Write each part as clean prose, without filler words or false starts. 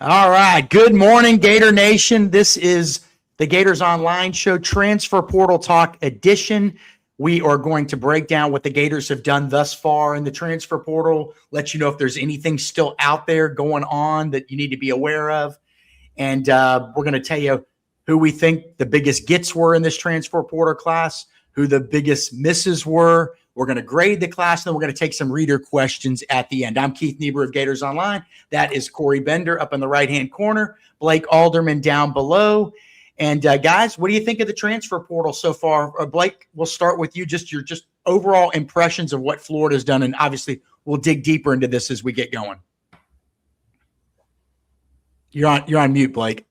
All right. Good morning, Gator Nation. This is the Gators Online show, Transfer Portal Talk edition. We are going to break down what the Gators have done thus far in the transfer portal, let you know if there's anything still out there going on that you need to be aware of. And we're going to tell you who we think the biggest gets were in this transfer portal class, who the biggest misses were. We're going to grade the class, and then we're going to take some reader questions at the end. I'm Keith Niebuhr of Gators Online. That is Corey Bender up in the right-hand corner, Blake Alderman down below. And guys, what do you think of the transfer portal so far? Blake, we'll start with you. Just your overall impressions of what Florida's done, and obviously we'll dig deeper into this as we get going. You're on mute, Blake.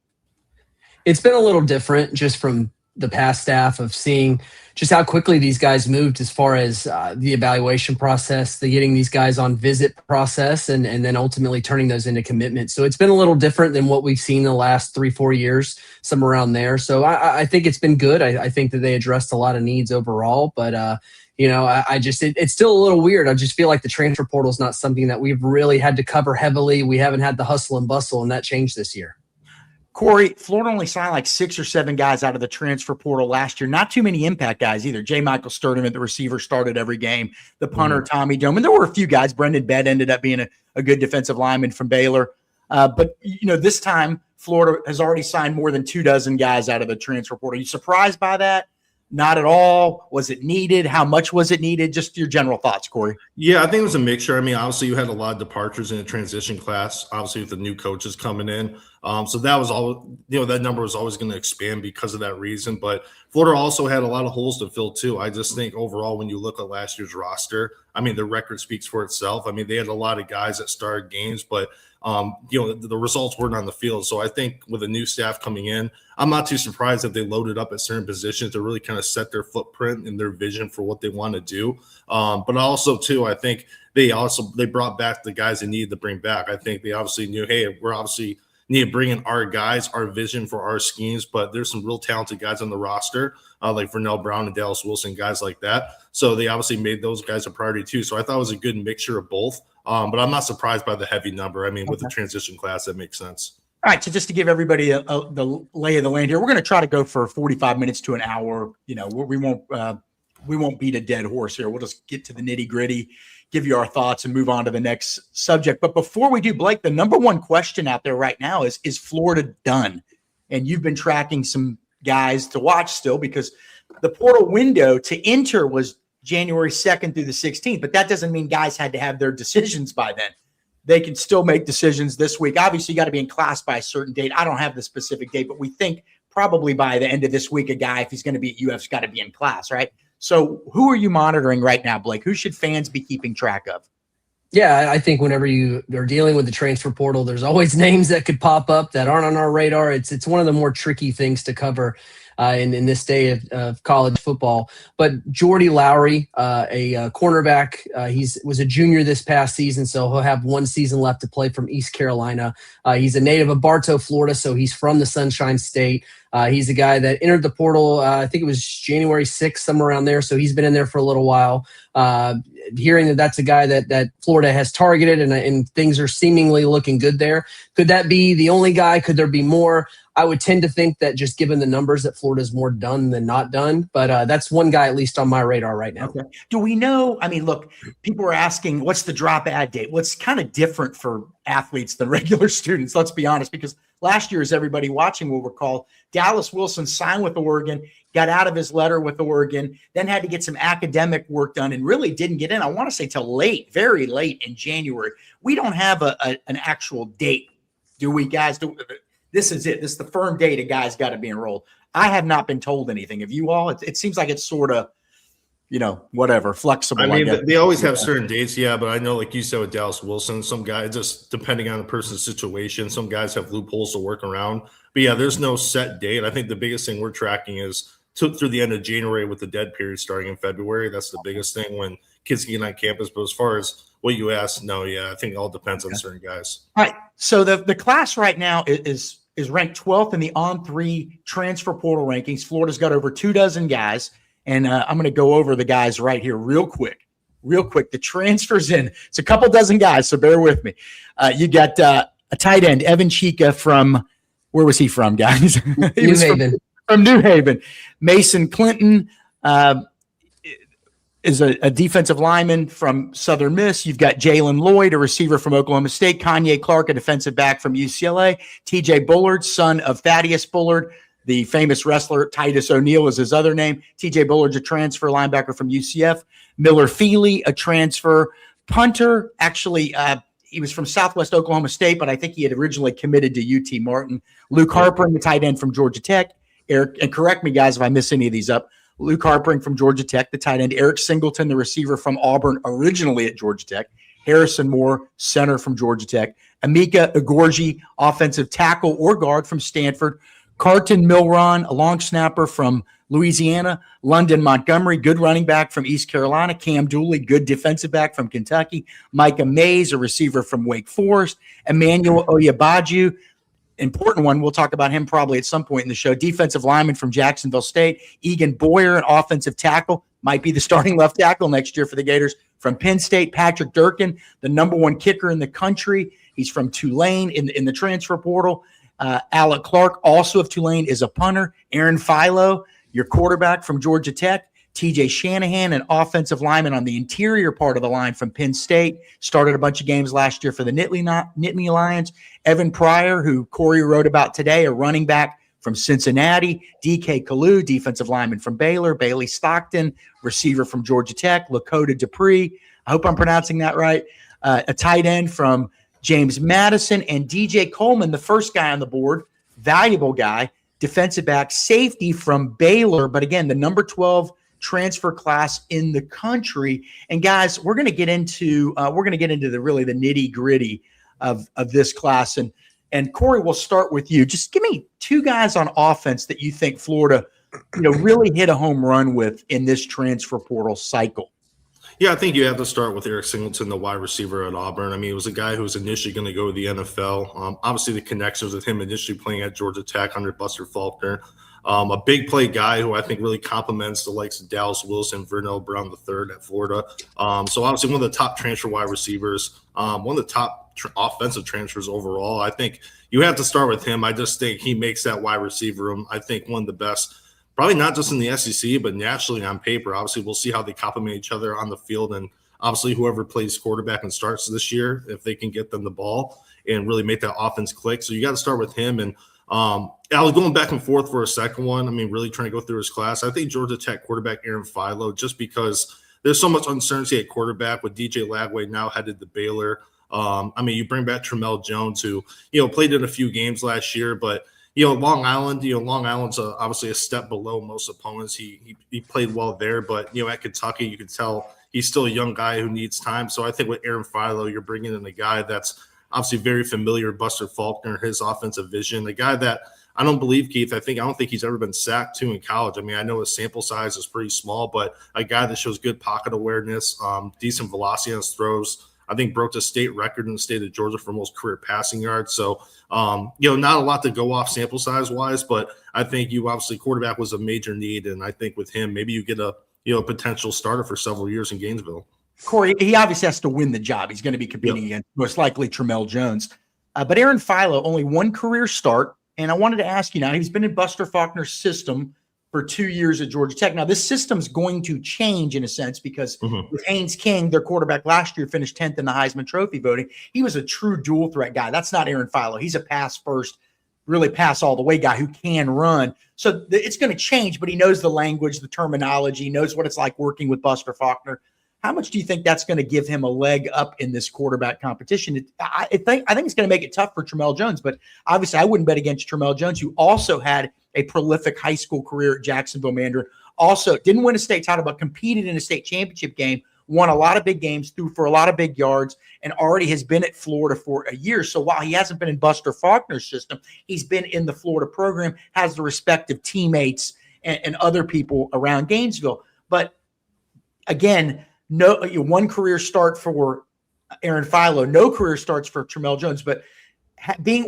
It's been a little different just from the past staff of seeing just how quickly these guys moved as far as the evaluation process, the getting these guys on visit process, and then ultimately turning those into commitments. So it's been a little different than what we've seen in the last 3-4 years, somewhere around there. So I think it's been good. I think that they addressed a lot of needs overall, but it's still a little weird. I just feel like the transfer portal is not something that we've really had to cover heavily. We haven't had the hustle and bustle, and that changed this year. Corey, Florida only signed like 6 or 7 guys out of the transfer portal last year. Not too many impact guys either. J. Michael Sturdivant, the receiver, started every game. The punter, Tommy Doman. There were a few guys. Brendan Bedd ended up being a good defensive lineman from Baylor. But this time, Florida has already signed more than 24 guys out of the transfer portal. Are you surprised by that? Not at all. Was it needed? How much was it needed? Just your general thoughts, Corey. Yeah, I think it was a mixture. I mean, obviously you had a lot of departures in the transition class, obviously with the new coaches coming in. So that was all, that number was always going to expand because of that reason. But Florida also had a lot of holes to fill too. I just think overall, when you look at last year's roster, I mean, the record speaks for itself. I mean, they had a lot of guys that started games, but the results weren't on the field. So I think with a new staff coming in, I'm not too surprised that they loaded up at certain positions to really kind of set their footprint and their vision for what they want to do. But also too, I think they brought back the guys they needed to bring back. I think they obviously knew, hey, we're obviously need to bring in our guys, our vision for our schemes, but there's some real talented guys on the roster, like Vernell Brown and Dallas Wilson, guys like that. So they obviously made those guys a priority too. So I thought it was a good mixture of both. But I'm not surprised by the heavy number. I mean, with the transition class, that makes sense. All right, so just to give everybody the lay of the land here, we're going to try to go for 45 minutes to an hour. We won't beat a dead horse here. We'll just get to the nitty gritty, give you our thoughts, and move on to the next subject. But before we do, Blake, the number one question out there right now is Florida done? And you've been tracking some guys to watch still, because the portal window to enter was January 2nd through the 16th, but that doesn't mean guys had to have their decisions by then. They can still make decisions this week. Obviously, you got to be in class by a certain date. I don't have the specific date, but we think probably by the end of this week, a guy, if he's going to be at UF's got to be in class, right? So who are you monitoring right now, Blake? Who should fans be keeping track of? Yeah, I think whenever you are dealing with the transfer portal, there's always names that could pop up that aren't on our radar. It's one of the more tricky things to cover in this day of college football. But Jordy Lowry, a cornerback, was a junior this past season, so he'll have 1 season left to play from East Carolina. He's a native of Bartow, Florida, so he's from the Sunshine State. He's a guy that entered the portal, I think it was January 6th, somewhere around there, so he's been in there for a little while. Hearing that that's a guy that Florida has targeted and things are seemingly looking good there. Could that be the only guy? Could there be more? I would tend to think that just given the numbers that Florida's more done than not done, but that's one guy at least on my radar right now. Okay. Do we know? I mean, look, people are asking, what's the drop ad date? What's kind of different for athletes than regular students? Let's be honest, because last year, as everybody watching will recall, Dallas Wilson signed with Oregon, got out of his letter with Oregon, then had to get some academic work done and really didn't get in, I want to say, till late, very late in January. We don't have an actual date, do we, guys? This is it. This is the firm date a guy's got to be enrolled. I have not been told anything. Have you all? It seems like it's sort of, whatever, flexible. I mean, they always have certain dates, yeah, but I know, like you said with Dallas Wilson, some guys, just depending on the person's situation, some guys have loopholes to work around. But yeah, there's no set date. I think the biggest thing we're tracking is through the end of January with the dead period starting in February. That's the biggest thing when kids get on campus. But as far as what you asked, no, yeah, I think it all depends on certain guys. All right. So the class right now is ranked 12th in the On3 transfer portal rankings. Florida's got over 24 guys. And I'm going to go over the guys right here real quick. The transfers in. It's a couple dozen guys, so bear with me. You got A tight end, Evan Chica from, where was he from, guys? He New was Haven. from New Haven. Mason Clinton is a defensive lineman from Southern Miss. You've got Jalen Lloyd, a receiver from Oklahoma State. Kanye Clark, a defensive back from UCLA. TJ Bullard, son of Thaddeus Bullard, the famous wrestler. Titus O'Neil is his other name. TJ Bullard's a transfer linebacker from UCF. Miller Feely, a transfer punter. Actually, he was from Southwest Oklahoma State, but I think he had originally committed to UT Martin. Luke Harpering, the tight end from Georgia Tech. Eric, and correct me, guys, if I miss any of these up. Luke Harpering from Georgia Tech, the tight end. Eric Singleton, the receiver from Auburn, originally at Georgia Tech. Harrison Moore, center from Georgia Tech. Emeka Igorji, offensive tackle or guard from Stanford. Carton Milron, a long snapper from Louisiana. London Montgomery, good running back from East Carolina. Cam Dooley, good defensive back from Kentucky. Micah Mays, a receiver from Wake Forest. Emmanuel Oyabaju, important one. We'll talk about him probably at some point in the show. Defensive lineman from Jacksonville State. Egan Boyer, an offensive tackle, might be the starting left tackle next year for the Gators. From Penn State, Patrick Durkin, the number one kicker in the country. He's from Tulane in the transfer portal. Alec Clark, also of Tulane, is a punter. Aaron Philo, your quarterback from Georgia Tech. TJ Shanahan, an offensive lineman on the interior part of the line from Penn State, started a bunch of games last year for the Nittany Lions. Evan Pryor, who Corey wrote about today, a running back from Cincinnati. DK Kalu, defensive lineman from Baylor. Bailey Stockton, receiver from Georgia Tech. Lakota Dupree, I hope I'm pronouncing that right. A tight end from James Madison. And DJ Coleman, the first guy on the board, valuable guy, defensive back, safety from Baylor. But again, the number 12 transfer class in the country. And guys, we're going to get into the nitty gritty of this class. And Corey, we'll start with you. Just give me two guys on offense that you think Florida, really hit a home run with in this transfer portal cycle. Yeah, I think you have to start with Eric Singleton, the wide receiver at Auburn. I mean, it was a guy who was initially going to go to the NFL. Obviously, the connections with him initially playing at Georgia Tech under Buster Faulkner. A big play guy who I think really complements the likes of Dallas Wilson, Vernell Brown III at Florida. So obviously one of the top transfer wide receivers, one of the top offensive transfers overall. I think you have to start with him. I just think he makes that wide receiver room, I think, one of the best, probably not just in the SEC, but nationally on paper. Obviously, we'll see how they complement each other on the field. And obviously whoever plays quarterback and starts this year, if they can get them the ball and really make that offense click. So you got to start with him. And I was going back and forth for a second one. I mean, really trying to go through his class. I think Georgia Tech quarterback Aaron Philo, just because there's so much uncertainty at quarterback with DJ Lagway now headed to Baylor. I mean, you bring back Tramel Jones, who, played in a few games last year, but, Long Island's obviously a step below most opponents. He played well there, but, at Kentucky, you can tell he's still a young guy who needs time. So I think with Aaron Philo, you're bringing in a guy that's obviously very familiar with Buster Faulkner, his offensive vision, a guy that I don't believe, Keith, I don't think he's ever been sacked to in college. I mean, I know his sample size is pretty small, but a guy that shows good pocket awareness, decent velocity on his throws. I think broke the state record in the state of Georgia for most career passing yards. So, not a lot to go off sample size wise, but I think obviously quarterback was a major need. And I think with him, maybe you get a potential starter for several years in Gainesville. Corey, he obviously has to win the job. He's going to be competing against most likely Tramel Jones. But Aaron Philo, only one career start. And I wanted to ask you now, he's been in Buster Faulkner's system for 2 years at Georgia Tech. Now, this system's going to change in a sense because with Haynes King, their quarterback last year, finished 10th in the Heisman Trophy voting. He was a true dual threat guy. That's not Aaron Philo. He's a pass first, really pass all the way guy who can run. So it's going to change, but he knows the language, the terminology, knows what it's like working with Buster Faulkner. How much do you think that's going to give him a leg up in this quarterback competition? I think it's going to make it tough for Tramel Jones, but obviously I wouldn't bet against Tramel Jones, who also had a prolific high school career at Jacksonville Mandarin. Also didn't win a state title, but competed in a state championship game, won a lot of big games, threw for a lot of big yards, and already has been at Florida for a year. So while he hasn't been in Buster Faulkner's system, he's been in the Florida program, has the respective teammates and other people around Gainesville. But again, no, one career start for Aaron Philo, no career starts for Tramel Jones. But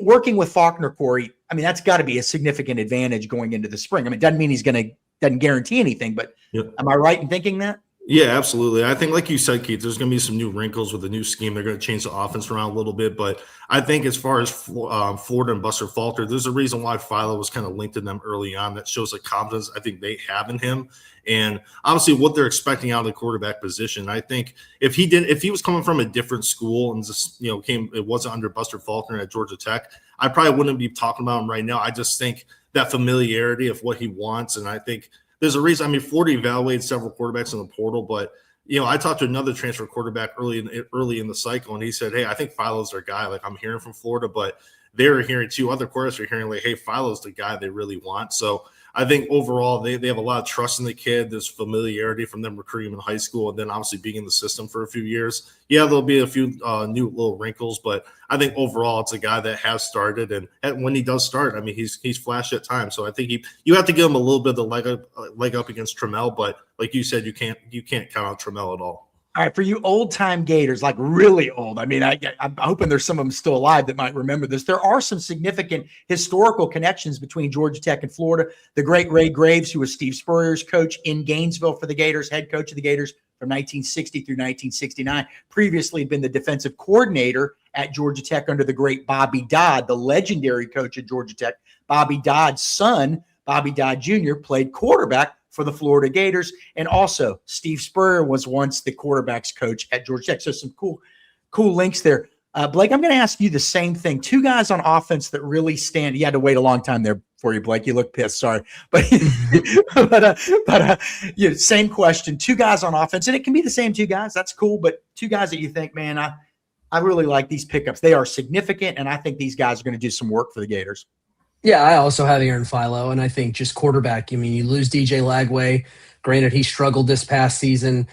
working with Faulkner, Corey, I mean, that's got to be a significant advantage going into the spring. I mean, it doesn't mean doesn't guarantee anything, but am I right in thinking that? Yeah, absolutely. I think, like you said, Keith, there's going to be some new wrinkles with the new scheme. They're going to change the offense around a little bit. But I think as far as Florida and Buster Falter, there's a reason why Philo was kind of linked to them early on. That shows the confidence I think they have in him. And obviously what they're expecting out of the quarterback position. I think if he was coming from a different school and just, it wasn't under Buster Faulkner at Georgia Tech, I probably wouldn't be talking about him right now. I just think that familiarity of what he wants. And I think there's a reason. I mean, Florida evaluated several quarterbacks in the portal, but I talked to another transfer quarterback early in the cycle, and he said, "Hey, I think Philo's their guy." Like, I'm hearing from Florida, but they're hearing two other quarterbacks are hearing like, "Hey, Philo's the guy they really want." So I think overall they have a lot of trust in the kid. There's familiarity from them recruiting him in high school, and then obviously being in the system for a few years. Yeah, there'll be a few new little wrinkles, but I think overall it's a guy that has started, and when he does start, I mean, he's flashed at times. So I think you have to give him a little bit of the leg up against Trammell, but like you said, you can't count out Trammell at all. All right, for you old-time Gators, like really old, I mean, I'm hoping there's some of them still alive that might remember this. There are some significant historical connections between Georgia Tech and Florida. The great Ray Graves, who was Steve Spurrier's coach in Gainesville for the Gators, head coach of the Gators from 1960 through 1969, previously had been the defensive coordinator at Georgia Tech under the great Bobby Dodd, the legendary coach at Georgia Tech. Bobby Dodd's son, Bobby Dodd Jr., played quarterback for the Florida Gators. And also Steve Spurrier was once the quarterback's coach at Georgia Tech. So some cool links there. Blake, I'm going to ask you the same thing. Two guys on offense that really stand. You had to wait a long time there for you, Blake. You look pissed. Sorry. But same question. Two guys on offense, and it can be the same two guys. That's cool. But two guys that you think, man, I really like these pickups. They are significant, and I think these guys are going to do some work for the Gators. Yeah, I also have Aaron Philo, and I think just quarterback. I mean, you lose DJ Lagway. Granted, he struggled this past season,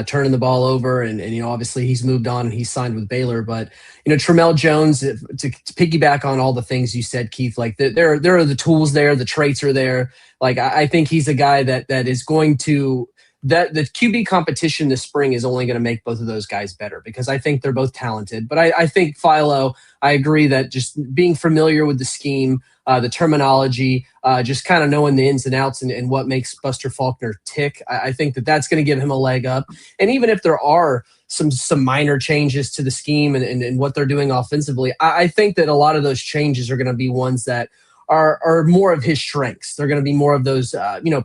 turning the ball over, and obviously he's moved on and he's signed with Baylor. But Trammell Jones, to piggyback on all the things you said, Keith, like there are the tools there, the traits are there. Like I think he's a guy that is going to. That the QB competition this spring is only going to make both of those guys better because I think they're both talented. But I think Philo, I agree that just being familiar with the scheme, the terminology, just kind of knowing the ins and outs and what makes Buster Faulkner tick, I think that's going to give him a leg up. And even if there are some minor changes to the scheme and what they're doing offensively, I think that a lot of those changes are going to be ones that are more of his strengths. They're going to be more of those,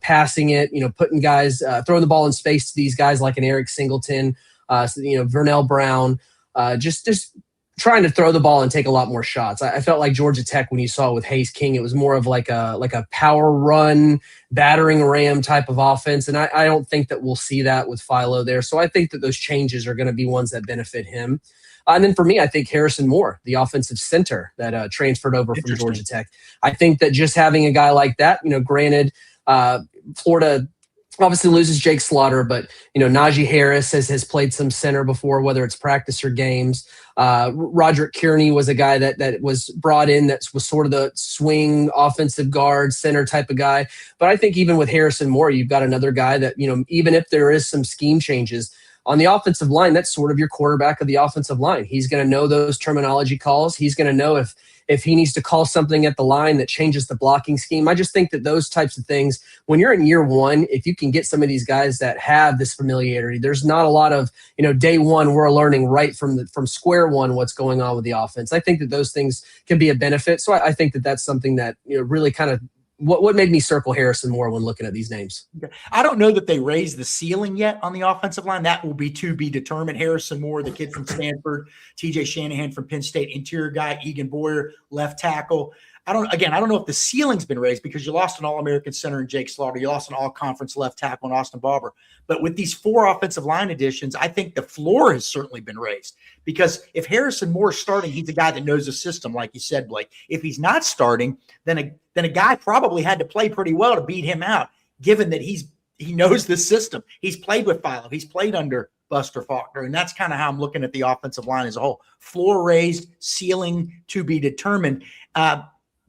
passing it, putting guys, throwing the ball in space to these guys like an Eric Singleton, Vernell Brown, just trying to throw the ball and take a lot more shots. I felt like Georgia Tech, when you saw it with Hayes King, it was more of like a power run, battering ram type of offense. And I don't think that we'll see that with Philo there. So I think that those changes are going to be ones that benefit him. And then for me, I think Harrison Moore, the offensive center that transferred over from Georgia Tech. I think that just having a guy like that, granted, Florida obviously loses Jake Slaughter, but Najee Harris has played some center before, whether it's practice or games. Roderick Kearney was a guy that was brought in that was sort of the swing offensive guard center type of guy. But I think even with Harrison Moore, you've got another guy that even if there is some scheme changes on the offensive line, that's sort of your quarterback of the offensive line. He's going to know those terminology calls. He's going to know if he needs to call something at the line that changes the blocking scheme. I just think that those types of things, when you're in year one, if you can get some of these guys that have this familiarity, there's not a lot of, day one, we're learning right from square one what's going on with the offense. I think that those things can be a benefit. So I think that that's something that really kind of what made me circle Harrison Moore when looking at these names. I don't know that they raised the ceiling yet on the offensive line. That will be to be determined. Harrison Moore, the kid from Stanford, TJ Shanahan from Penn State, interior guy, Egan Boyer, left tackle. I don't know if the ceiling's been raised because you lost an All-American center in Jake Slaughter. You lost an all-conference left tackle in Austin Barber. But with these 4 offensive line additions, I think the floor has certainly been raised because if Harrison Moore is starting, he's a guy that knows the system, like you said, Blake. If he's not starting, then a guy probably had to play pretty well to beat him out, given that he knows the system. He's played with Philo. He's played under Buster Faulkner, and that's kind of how I'm looking at the offensive line as a whole. Floor raised, ceiling to be determined.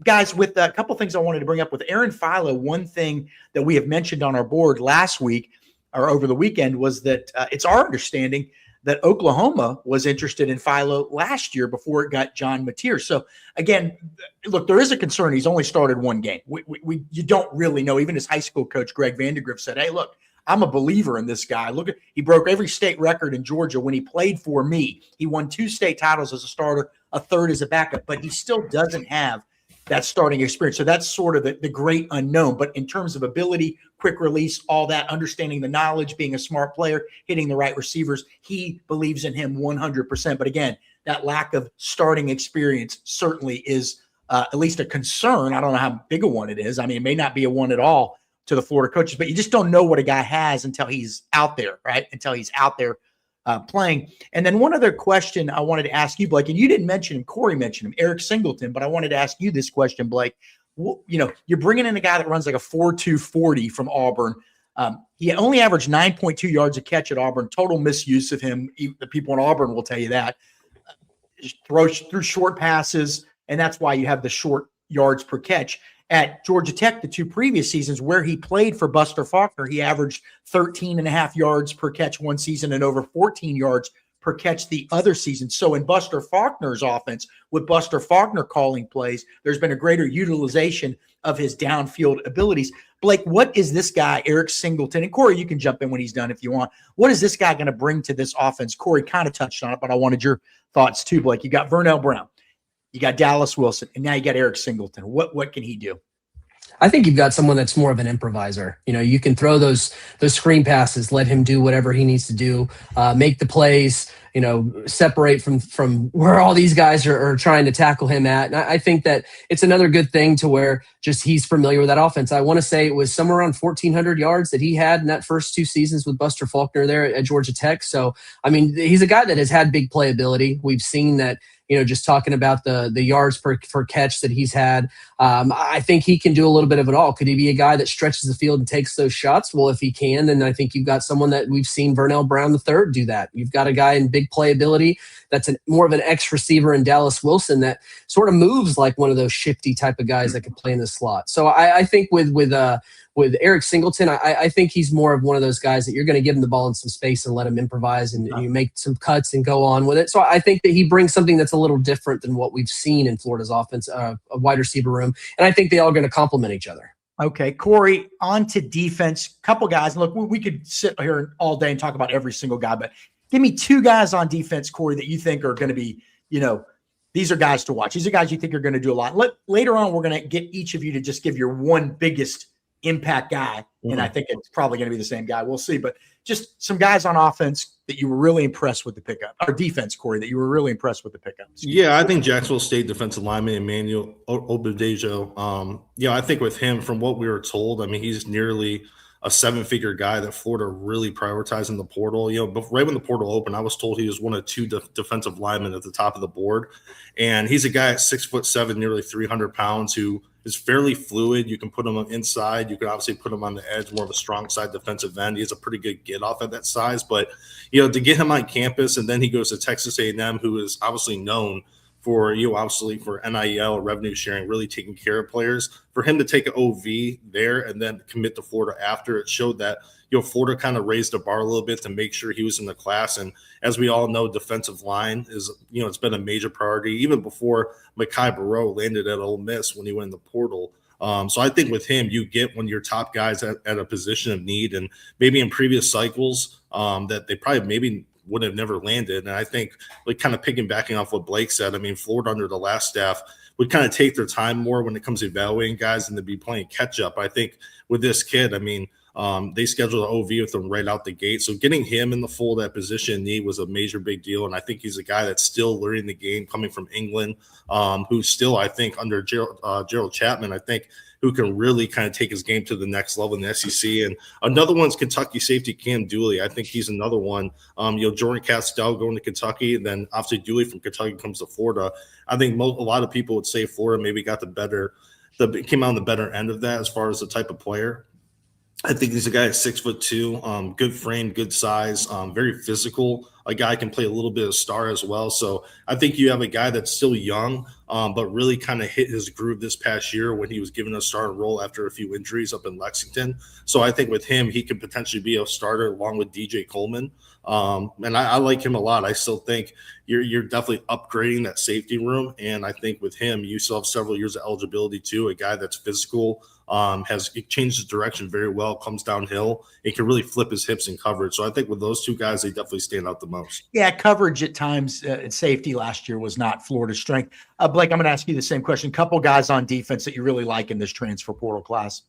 Guys, with a couple things I wanted to bring up with Aaron Philo, one thing that we have mentioned on our board last week or over the weekend was that it's our understanding that Oklahoma was interested in Philo last year before it got John Mateer. So again, look, there is a concern. He's only started one game. You don't really know. Even his high school coach, Greg Vandegrift, said, hey, look, I'm a believer in this guy. Look, he broke every state record in Georgia when he played for me. He won 2 state titles as a starter, a third as a backup, but he still doesn't have that starting experience. So that's sort of the great unknown. But in terms of ability, quick release, all that, understanding the knowledge, being a smart player, hitting the right receivers, he believes in him 100%. But again, that lack of starting experience certainly is at least a concern. I don't know how big a one it is. I mean, it may not be a one at all to the Florida coaches, but you just don't know what a guy has until he's out there, right? Until he's out there playing. And then one other question I wanted to ask you, Blake, and you didn't mention him, Corey mentioned him, Eric Singleton, but I wanted to ask you this question, Blake. You're bringing in a guy that runs like a 4.2 40 from Auburn. He only averaged 9.2 yards a catch at Auburn. Total misuse of him. The people in Auburn will tell you that. Through short passes, and that's why you have the short yards per catch. At Georgia Tech, the 2 previous seasons where he played for Buster Faulkner, he averaged 13.5 yards per catch one season and over 14 yards per catch the other season. So in Buster Faulkner's offense, with Buster Faulkner calling plays, there's been a greater utilization of his downfield abilities. Blake, what is this guy, Eric Singleton? And Corey, you can jump in when he's done if you want. What is this guy going to bring to this offense? Corey kind of touched on it, but I wanted your thoughts too, Blake. You got Vernell Brown. You got Dallas Wilson, and now you got Eric Singleton. What can he do? I think you've got someone that's more of an improviser. You can throw those screen passes, let him do whatever he needs to do, make the plays, separate from where all these guys are trying to tackle him at. And I think that it's another good thing to where just he's familiar with that offense. I want to say it was somewhere around 1,400 yards that he had in that first 2 seasons with Buster Faulkner there at Georgia Tech. So, I mean, he's a guy that has had big playability. We've seen that, just talking about the yards per catch that he's had. I think he can do a little bit of it all. Could he be a guy that stretches the field and takes those shots? Well, if he can, then I think you've got someone that we've seen Vernell Brown III do that. You've got a guy in big playability that's more of an X receiver in Dallas Wilson that sort of moves like one of those shifty type of guys that can play in the slot. So I think with Eric Singleton, I think he's more of one of those guys that you're going to give him the ball in some space and let him improvise and you make some cuts and go on with it. So I think that he brings something that's a little different than what we've seen in Florida's offense, a wide receiver room. And I think they all are going to complement each other. Okay, Corey, on to defense. Couple guys. Look, we could sit here all day and talk about every single guy, but give me 2 guys on defense, Corey, that you think are going to be, these are guys to watch. These are guys you think are going to do a lot. Later on, we're going to get each of you to just give your one biggest impact guy, and I think it's probably going to be the same guy. We'll see, but just some guys on offense that you were really impressed with the pickup, or defense, Corey, that you were really impressed with the pickup. Yeah, I think Jacksonville State defensive lineman Emmanuel Obadejo. I think with him, from what we were told, I mean, he's nearly a 7-figure guy that Florida really prioritized in the portal. But right when the portal opened, I was told he was one of 2 defensive linemen at the top of the board. And he's a guy at 6'7", nearly 300 pounds, who is fairly fluid. You can put him inside. You can obviously put him on the edge, more of a strong side defensive end. He has a pretty good get off at that size. But, to get him on campus, and then he goes to Texas A&M, who is obviously known for for NIL revenue sharing, really taking care of players. For him to take an OV there and then commit to Florida after, it showed that Florida kind of raised the bar a little bit to make sure he was in the class. And as we all know, defensive line is it's been a major priority even before Mekhi Barrow landed at Ole Miss when he went in the portal. So I think with him, you get one of your top guys at a position of need, and maybe in previous cycles that they probably maybe would have never landed. And I think, kind of piggybacking off what Blake said, I mean, Florida under the last staff would kind of take their time more when it comes to evaluating guys and to be playing catch up. I think with this kid, I mean, they scheduled an OV with him right out the gate. So getting him in the full that position need was a major big deal. And I think he's a guy that's still learning the game, coming from England, who's still, I think, under Gerald Chapman, I think, who can really kind of take his game to the next level in the SEC. And another one's Kentucky safety Cam Dooley. I think he's another one. Jordan Castell going to Kentucky, and then obviously Dooley from Kentucky comes to Florida. I think a lot of people would say Florida maybe got came out on the better end of that as far as the type of player. I think he's a guy at 6'2", good frame, good size, very physical. A guy can play a little bit of star as well. So I think you have a guy that's still young, but really kind of hit his groove this past year when he was given a starting role after a few injuries up in Lexington. So I think with him, he could potentially be a starter along with DJ Coleman. And I like him a lot. I still think you're definitely upgrading that safety room. And I think with him, you still have several years of eligibility too. A guy that's physical, has changed his direction very well, comes downhill, and can really flip his hips in coverage. So I think with those two guys, they definitely stand out the most. Yeah, coverage at times at safety last year was not Florida's strength. Blake, I'm going to ask you the same question. Couple guys on defense that you really like in this transfer portal class.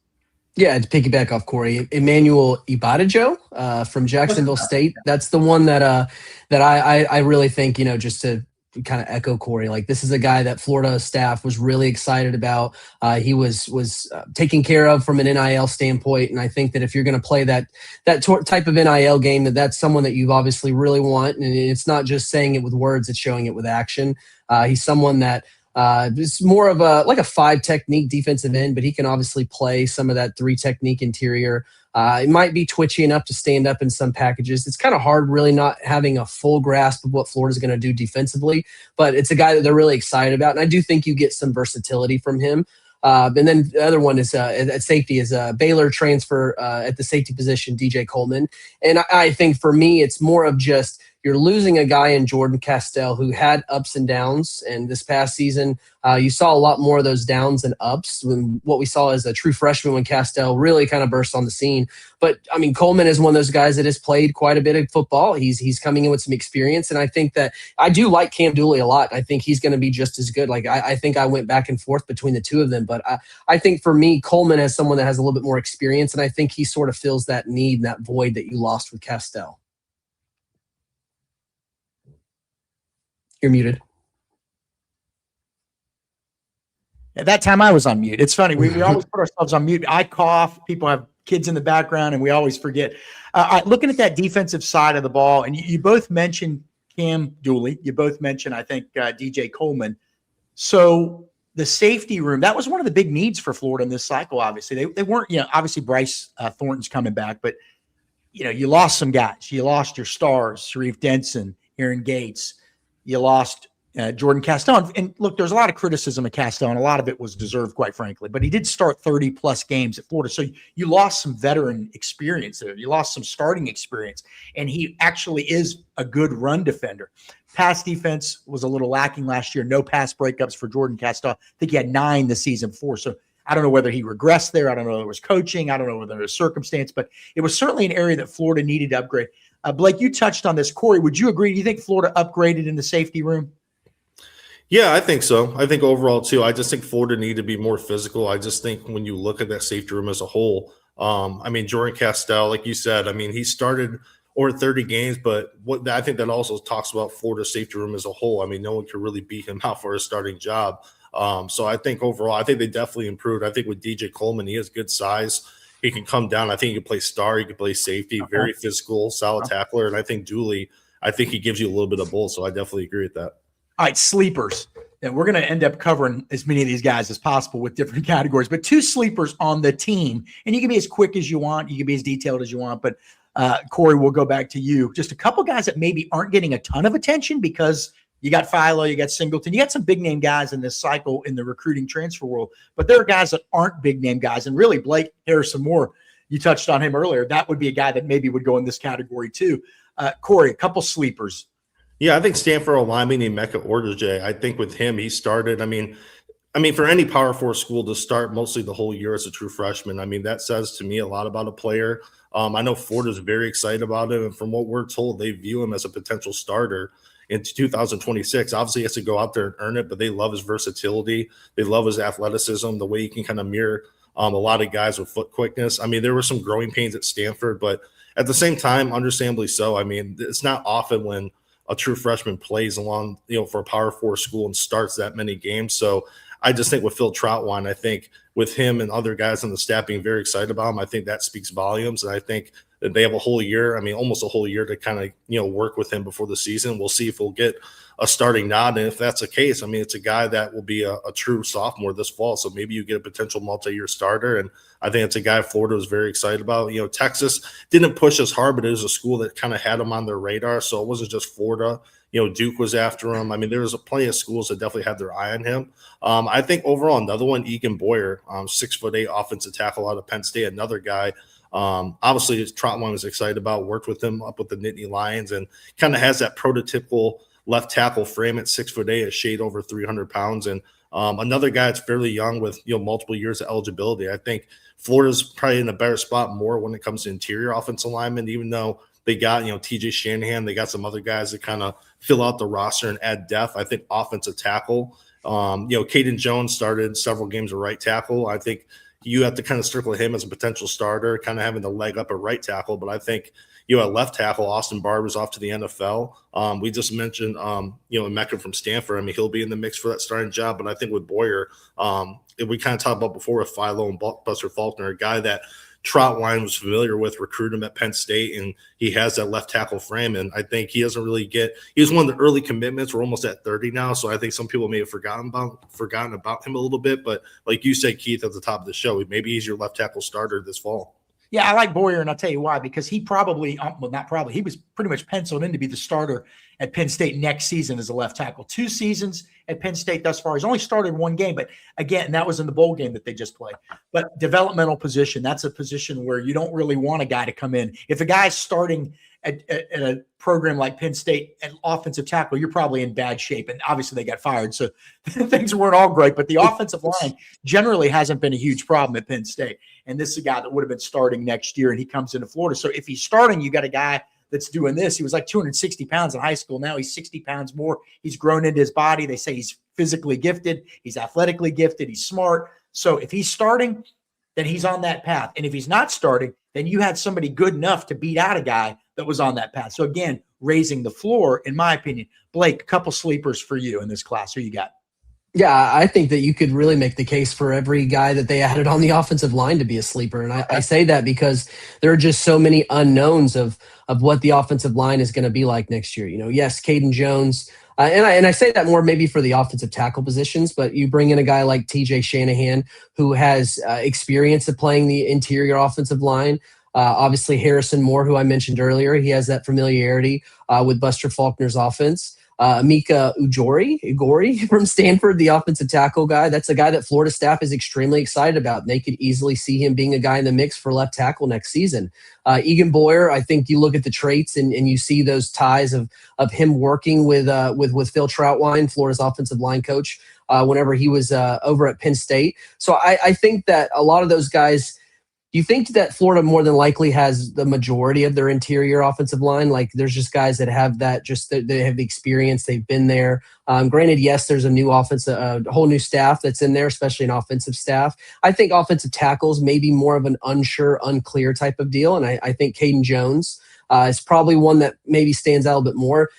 Yeah, to piggyback off Corey, Emmanuel Ibadejo from Jacksonville State. That's the one that I really think, just to kind of echo Corey, like this is a guy that Florida staff was really excited about. He was taken care of from an NIL standpoint, and I think that if you're going to play that type of NIL game, that's someone that you obviously really want, and it's not just saying it with words; it's showing it with action. He's someone that. It's more of a 5 technique defensive end, but he can obviously play some of that 3 technique interior. It might be twitchy enough to stand up in some packages. It's kind of hard really not having a full grasp of what Florida's going to do defensively, but it's a guy that they're really excited about. And I do think you get some versatility from him. And then the other one is at safety is a Baylor transfer at the safety position, DJ Coleman. And I think for me, it's more of just you're losing a guy in Jordan Castell who had ups and downs. And this past season, you saw a lot more of those downs and ups when what we saw as a true freshman when Castell really kind of burst on the scene. But, I mean, Coleman is one of those guys that has played quite a bit of football. He's coming in with some experience. And I think that I do like Cam Dooley a lot. I think he's going to be just as good. Like, I think I went back and forth between the two of them. But I think for me, Coleman is someone that has a little bit more experience. And I think he sort of fills that need, that void that you lost with Castell. You're muted. At that time, I was on mute. It's funny. We always put ourselves on mute. I cough. People have kids in the background, and we always forget. Looking at that defensive side of the ball, and you both mentioned Cam Dooley. You both mentioned, I think, DJ Coleman. So the safety room, that was one of the big needs for Florida in this cycle, obviously. They weren't, obviously Bryce Thornton's coming back, but, you lost some guys. You lost your stars, Sharif Denson, Aaron Gates. You lost Jordan Castell. And look, there's a lot of criticism of Castell, and a lot of it was deserved, quite frankly. But he did start 30-plus games at Florida. So you lost some veteran experience there. You lost some starting experience. And he actually is a good run defender. Pass defense was a little lacking last year. No pass breakups for Jordan Castell. I think he had 9 the season before. So I don't know whether he regressed there. I don't know whether it was coaching. I don't know whether it was circumstance. But it was certainly an area that Florida needed to upgrade. Blake, you touched on this. Corey, would you agree? Do you think Florida upgraded in the safety room? Yeah, I think so. I think overall, too, I just think Florida needed to be more physical. I just think when you look at that safety room as a whole, Jordan Castell, like you said, he started over 30 games, but I think that also talks about Florida's safety room as a whole. No one can really beat him out for his starting job. So I think overall, I think they definitely improved. I think with DJ Coleman, he has good size. He can come down. I think he can play star. He can play safety, very physical, solid tackler. And I think Dooley, I think he gives you a little bit of both. So I definitely agree with that. All right, sleepers. And we're going to end up covering as many of these guys as possible with different categories. But 2 sleepers on the team. And you can be as quick as you want. You can be as detailed as you want. But Corey, we'll go back to you. Just a couple guys that maybe aren't getting a ton of attention because you got Philo, you got Singleton, you got some big name guys in this cycle in the recruiting transfer world, but there are guys that aren't big name guys. And really, Blake Harrison Moore, you touched on him earlier. That would be a guy that maybe would go in this category too. Corey, a couple sleepers. Yeah, I think Stanford lineman named Mecca Orderje. I think with him, he started. For any Power 4 school to start mostly the whole year as a true freshman, that says to me a lot about a player. I know Florida's very excited about him, and from what we're told, they view him as a potential starter in 2026. Obviously, he has to go out there and earn it, but they love his versatility. They love his athleticism, the way he can kind of mirror a lot of guys with foot quickness. There were some growing pains at Stanford, but at the same time, understandably so. It's not often when a true freshman plays along, for a Power 4 school and starts that many games. So I just think with Phil Troutwine, I think with him and other guys on the staff being very excited about him, I think that speaks volumes. And I think that they have a whole year, almost a whole year to kind of, work with him before the season. We'll see if he'll get a starting nod. And if that's the case, it's a guy that will be a true sophomore this fall. So maybe you get a potential multi-year starter. And I think it's a guy Florida was very excited about. Texas didn't push as hard, but it was a school that kind of had him on their radar. So it wasn't just Florida. Duke was after him. There was plenty of schools that definitely had their eye on him. I think overall, another one, Egan Boyer, 6'8" offensive tackle out of Penn State, another guy Obviously, Trotwine was excited about, worked with him up with the Nittany Lions, and kind of has that prototypical left tackle frame at 6'8", a shade over 300 pounds. And another guy that's fairly young with multiple years of eligibility. I think Florida's probably in a better spot more when it comes to interior offensive linemen, even though they got, TJ Shanahan, they got some other guys that kind of fill out the roster and add depth. I think offensive tackle, Caden Jones started several games of right tackle. I think you have to kind of circle him as a potential starter, kind of having the leg up at right tackle. But I think, at left tackle, Austin Barber's off to the NFL. We just mentioned, Emeka from Stanford. I mean, he'll be in the mix for that starting job. But I think with Boyer, we kind of talked about before with Philo and Buster Faulkner, a guy that Trotwine was familiar with, recruited him at Penn State, and he has that left tackle frame. And I think he doesn't really he was one of the early commitments. We're almost at 30 now. So I think some people may have forgotten about him a little bit. But like you said, Keith, at the top of the show, maybe he's your left tackle starter this fall. Yeah, I like Boyer, and I'll tell you why, because he probably, he was pretty much penciled in to be the starter at Penn State next season as a left tackle. 2 seasons at Penn State thus far. He's only started 1 game, but again, that was in the bowl game that they just played. But developmental position, that's a position where you don't really want a guy to come in. If a guy's starting at a program like Penn State at offensive tackle, you're probably in bad shape. And obviously they got fired, so things weren't all great. But the offensive line generally hasn't been a huge problem at Penn State. And this is a guy that would have been starting next year, and he comes into Florida. So if he's starting, you got a guy that's doing this. He was like 260 pounds in high school. Now he's 60 pounds more. He's grown into his body. They say he's physically gifted. He's athletically gifted. He's smart. So if he's starting, then he's on that path. And if he's not starting, then you had somebody good enough to beat out a guy that was on that path. So again, raising the floor, in my opinion. Blake, a couple sleepers for you in this class. Who you got? Yeah, I think that you could really make the case for every guy that they added on the offensive line to be a sleeper. And I say that because there are just so many unknowns of what the offensive line is going to be like next year. Yes, Caden Jones. And I say that more maybe for the offensive tackle positions, but you bring in a guy like TJ Shanahan, who has experience of playing the interior offensive line. Obviously, Harrison Moore, who I mentioned earlier, he has that familiarity with Buster Faulkner's offense. Mika Ugori from Stanford, the offensive tackle guy. That's a guy that Florida staff is extremely excited about. And they could easily see him being a guy in the mix for left tackle next season. Egan Boyer, I think you look at the traits and you see those ties of him working with Phil Troutwine, Florida's offensive line coach, whenever he was over at Penn State. So I think that a lot of those guys. Do you think that Florida more than likely has the majority of their interior offensive line? Like there's just guys that have that, just that they have the experience, they've been there. Granted, yes, there's a new a whole new staff that's in there, especially an offensive staff. I think offensive tackles may be more of an unclear type of deal. And I think Caden Jones is probably one that maybe stands out a little bit more.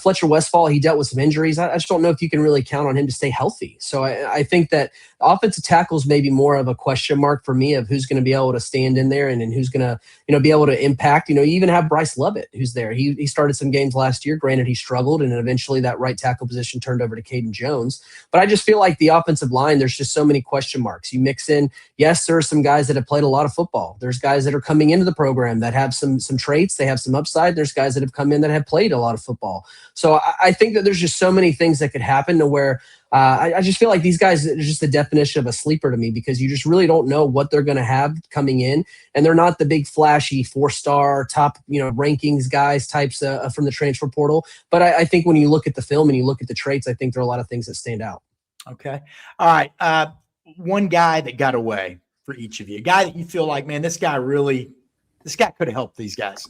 Fletcher Westphal, he dealt with some injuries. I just don't know if you can really count on him to stay healthy. So I think that offensive tackles may be more of a question mark for me of who's going to be able to stand in there and who's going to, be able to impact. You even have Bryce Lovett, who's there. He started some games last year. Granted, he struggled, and eventually that right tackle position turned over to Caden Jones. But I just feel like the offensive line, there's just so many question marks. You mix in, yes, there are some guys that have played a lot of football. There's guys that are coming into the program that have some traits. They have some upside. There's guys that have come in that have played a lot of football. So I think that there's just so many things that could happen to where I just feel like these guys are just the definition of a sleeper to me, because you just really don't know what they're going to have coming in. And they're not the big flashy 4-star top, rankings guys types from the transfer portal. But I think when you look at the film and you look at the traits, I think there are a lot of things that stand out. Okay. All right. One guy that got away for each of you, a guy that you feel like, man, this guy could have helped these guys.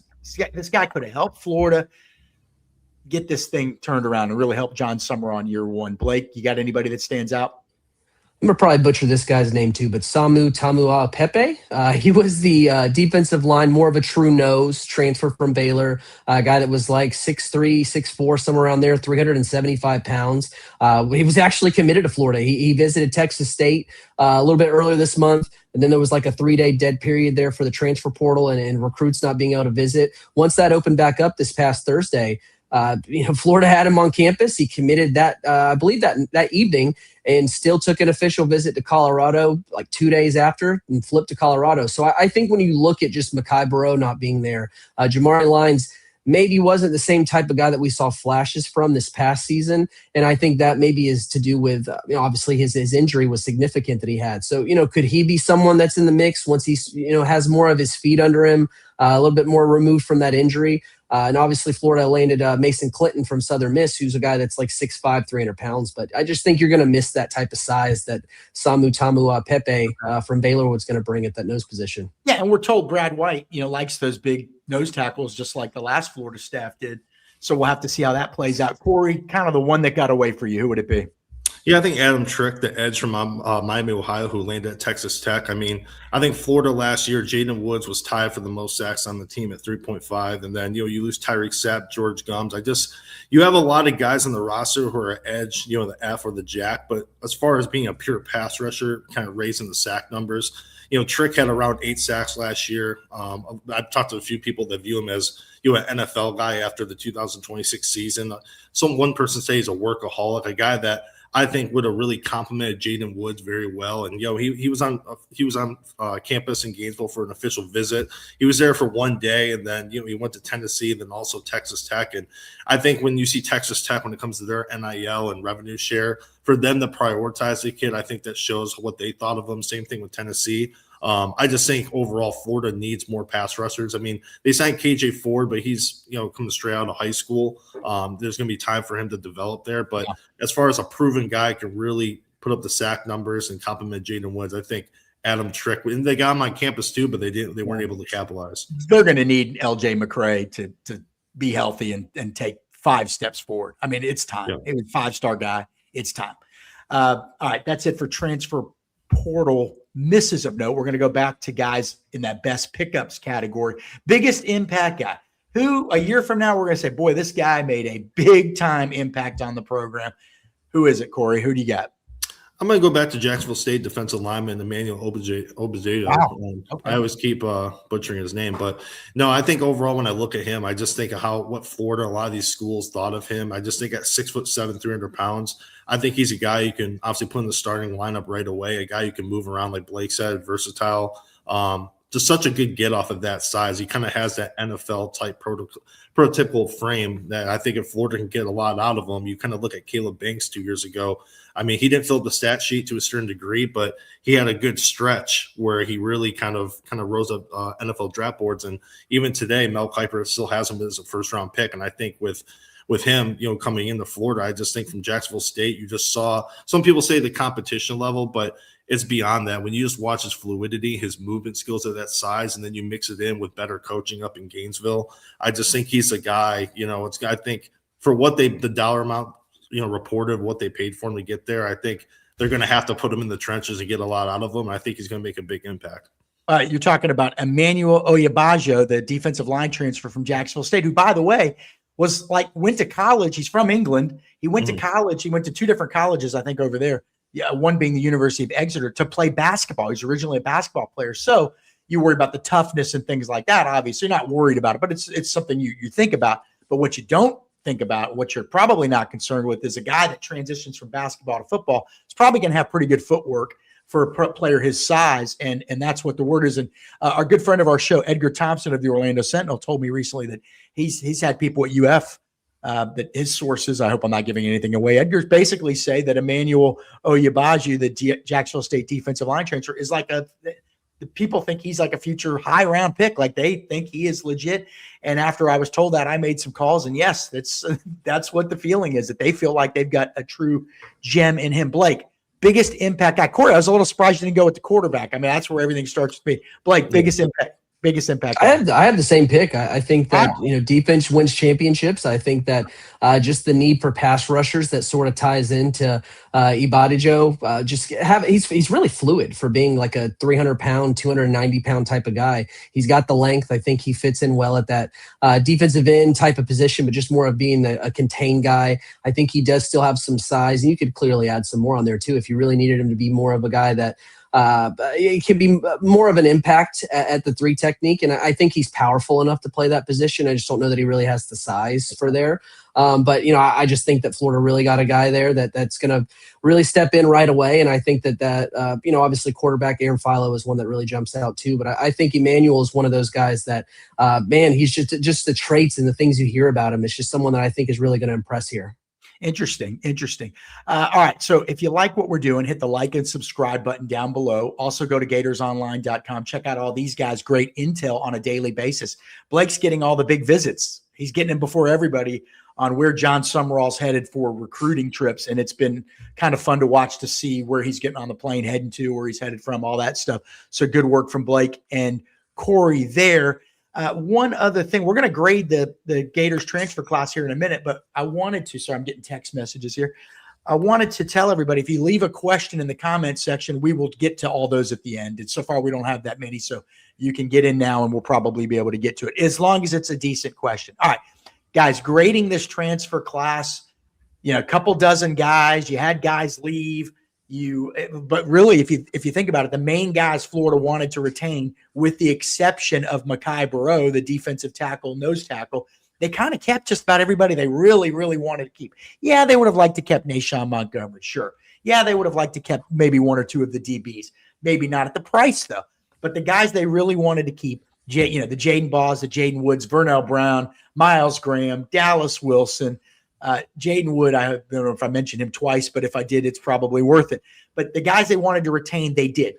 This guy could have helped Florida get this thing turned around and really help Jon Sumrall on year 1. Blake, you got anybody that stands out? I'm going to probably butcher this guy's name too, but Samu Tamua Pepe. He was the defensive line, more of a true nose, transfer from Baylor, a guy that was like 6'3", 6'4", somewhere around there, 375 pounds. He was actually committed to Florida. He visited Texas State a little bit earlier this month. And then there was like a 3-day dead period there for the transfer portal and recruits not being able to visit. Once that opened back up this past Thursday, Florida had him on campus. He committed that, I believe that evening, and still took an official visit to Colorado like 2 days after and flipped to Colorado. So I think when you look at just Mekhi Burrow not being there, Jamari Lyons, maybe wasn't the same type of guy that we saw flashes from this past season. And I think that maybe is to do with, obviously his injury was significant that he had. So, could he be someone that's in the mix once he's, has more of his feet under him, a little bit more removed from that injury? And obviously Florida landed Mason Clinton from Southern Miss, who's a guy that's like 6'5", 300 pounds. But I just think you're going to miss that type of size that Samu Tamu Pepe from Baylor was going to bring at that nose position. Yeah, and we're told Brad White, likes those big nose tackles just like the last Florida staff did. So we'll have to see how that plays out. Corey, kind of the one that got away for you, who would it be? Yeah, I think Adam Trick, the edge from Miami, Ohio, who landed at Texas Tech. I mean, I think Florida last year, Jaden Woods was tied for the most sacks on the team at 3.5. And then, you lose Tyreek Sapp, George Gums. You have a lot of guys on the roster who are edge, the F or the Jack. But as far as being a pure pass rusher, kind of raising the sack numbers, Trick had around 8 sacks last year. I've talked to a few people that view him as, an NFL guy after the 2026 season. One person says he's a workaholic, a guy that I think would have really complimented Jaden Woods very well. And he was on campus in Gainesville for an official visit. He was there for one day, and then he went to Tennessee, and then also Texas Tech. And I think when you see Texas Tech when it comes to their NIL and revenue share, for them to prioritize the kid, I think that shows what they thought of him. Same thing with Tennessee. I just think overall Florida needs more pass rushers. I mean, they signed KJ Ford, but he's, coming straight out of high school. There's going to be time for him to develop there. But as far as a proven guy can really put up the sack numbers and compliment Jaden Woods, I think Adam Trick, and they got him on campus too, but they weren't able to capitalize. They're going to need LJ McCray to be healthy and take 5 steps forward. I mean, it's time. Yeah. It was a 5-star guy. It's time. All right. That's it for transfer portal misses of note. We're going to go back to guys in that best pickups category. Biggest impact guy, who a year from now we're going to say, boy, this guy made a big time impact on the program. Who is it, Corey? Who do you got? I'm going to go back to Jacksonville State defensive lineman Emmanuel Obadiah. Wow. Okay. I always keep butchering his name, but no, I think overall when I look at him, I just think of what Florida, a lot of these schools thought of him. I just think at 6'7", 300 pounds, I think he's a guy you can obviously put in the starting lineup right away. A guy you can move around, like Blake said, versatile. Just such a good get off of that size. He kind of has that NFL type prototypical frame that I think if Florida can get a lot out of him. You kind of look at Caleb Banks 2 years ago. I mean, he didn't fill up the stat sheet to a certain degree, but he had a good stretch where he really kind of rose up NFL draft boards. And even today, Mel Kiper still has him as a first-round pick. And I think with him, coming into Florida, I just think from Jacksonville State, you just saw – some people say the competition level, but it's beyond that. When you just watch his fluidity, his movement skills at that size, and then you mix it in with better coaching up in Gainesville, I just think he's a guy, I think for what the dollar amount – reported what they paid for him to get there, I think they're going to have to put him in the trenches and get a lot out of him. I think he's going to make a big impact. You're talking about Emmanuel Oyebajo, the defensive line transfer from Jacksonville State, who, by the way, went to college. He's from England. He went to college. He went to 2 different colleges, I think, over there. Yeah, one being the University of Exeter, to play basketball. He's originally a basketball player. So you worry about the toughness and things like that. Obviously, you're not worried about it, but it's something you think about. But what you don't think about, what you're probably not concerned with, is a guy that transitions from basketball to football is probably going to have pretty good footwork for a player his size, and that's what the word is. And our good friend of our show, Edgar Thompson of the Orlando Sentinel, told me recently that he's had people at UF that his sources, I hope I'm not giving anything away, Edgar's basically say that Emmanuel Oyebaji, the Jacksonville State defensive line transfer, is like the people think he's like a future high round pick. Like they think he is legit. And after I was told that, I made some calls, and yes, that's what the feeling is, that they feel like they've got a true gem in him. Blake, biggest impact guy. Corey, I was a little surprised you didn't go with the quarterback. I mean, that's where everything starts with me. Blake, biggest impact. I have the same pick. I think that defense wins championships. I think that just the need for pass rushers that sort of ties into Ibadijo. He's really fluid for being like a 300-pound, 290-pound type of guy. He's got the length. I think he fits in well at that defensive end type of position, but just more of being a contained guy. I think he does still have some size, and you could clearly add some more on there too if you really needed him to be more of a guy that it can be more of an impact at the 3 technique. And I think he's powerful enough to play that position. I just don't know that he really has the size for there. But I just think that Florida really got a guy there that's going to really step in right away. And I think that obviously quarterback Aaron Philo is one that really jumps out too. But I think Emmanuel is one of those guys that, man, he's just the traits and the things you hear about him. It's just someone that I think is really going to impress here. Interesting. All right. So if you like what we're doing, hit the like and subscribe button down below. Also go to GatorsOnline.com. Check out all these guys' great intel on a daily basis. Blake's getting all the big visits. He's getting them before everybody on where Jon Sumrall's headed for recruiting trips. And it's been kind of fun to watch to see where he's getting on the plane heading to, where he's headed from, all that stuff. So good work from Blake and Corey there. One other thing, we're going to grade the Gators transfer class here in a minute, but I wanted to, sorry, I'm getting text messages here. I wanted to tell everybody, if you leave a question in the comment section, we will get to all those at the end. And so far we don't have that many, so you can get in now and we'll probably be able to get to it as long as it's a decent question. All right, guys, grading this transfer class, a couple dozen guys, you had guys leave. But really, if you think about it, the main guys Florida wanted to retain, with the exception of Mekhi Barrow, the defensive tackle, nose tackle, they kind of kept just about everybody they really, really wanted to keep. Yeah, they would have liked to kept Nashawn Montgomery, sure. Yeah, they would have liked to kept maybe 1 or 2 of the DBs, maybe not at the price though. But the guys they really wanted to keep, the Jaden Baws, the Jaden Woods, Vernell Brown, Miles Graham, Dallas Wilson. Jaden Wood, I don't know if I mentioned him twice, but if I did, it's probably worth it. But the guys they wanted to retain, they did.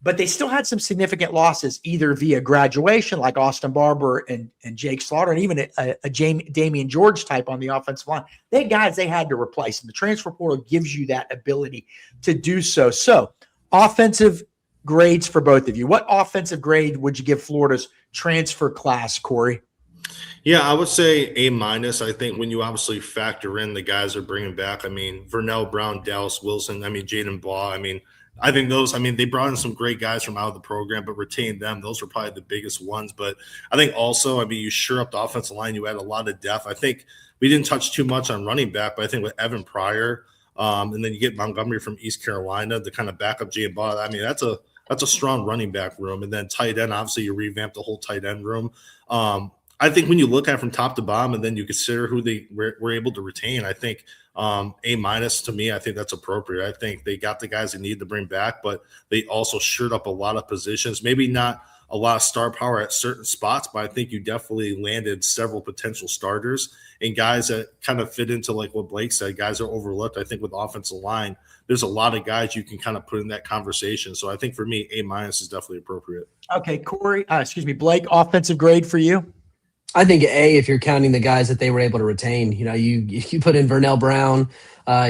But they still had some significant losses, either via graduation, like Austin Barber and Jake Slaughter, and even a Damian George type on the offensive line. They had guys they had to replace, and the transfer portal gives you that ability to do so. So, offensive grades for both of you. What offensive grade would you give Florida's transfer class, Corey? Yeah, I would say A-. I think when you obviously factor in the guys they're bringing back, Vernell Brown, Dallas Wilson, Jaden Baugh, I think those, they brought in some great guys from out of the program, but retained them. Those were probably the biggest ones. But I think also, you shore up the offensive line. You had a lot of depth. I think we didn't touch too much on running back, but I think with Evan Pryor, and then you get Montgomery from East Carolina to kind of back up Jaden Baugh. That's a strong running back room. And then tight end, obviously you revamped the whole tight end room. I think when you look at it from top to bottom and then you consider who they were able to retain, I think A- to me, I think that's appropriate. I think they got the guys they need to bring back, but they also shored up a lot of positions, maybe not a lot of star power at certain spots, but I think you definitely landed several potential starters and guys that kind of fit into like what Blake said, guys are overlooked. I think with offensive line, there's a lot of guys you can kind of put in that conversation. So I think for me, A- is definitely appropriate. Okay, Blake, offensive grade for you? I think A, if you're counting the guys that they were able to retain. You put in Vernell Brown,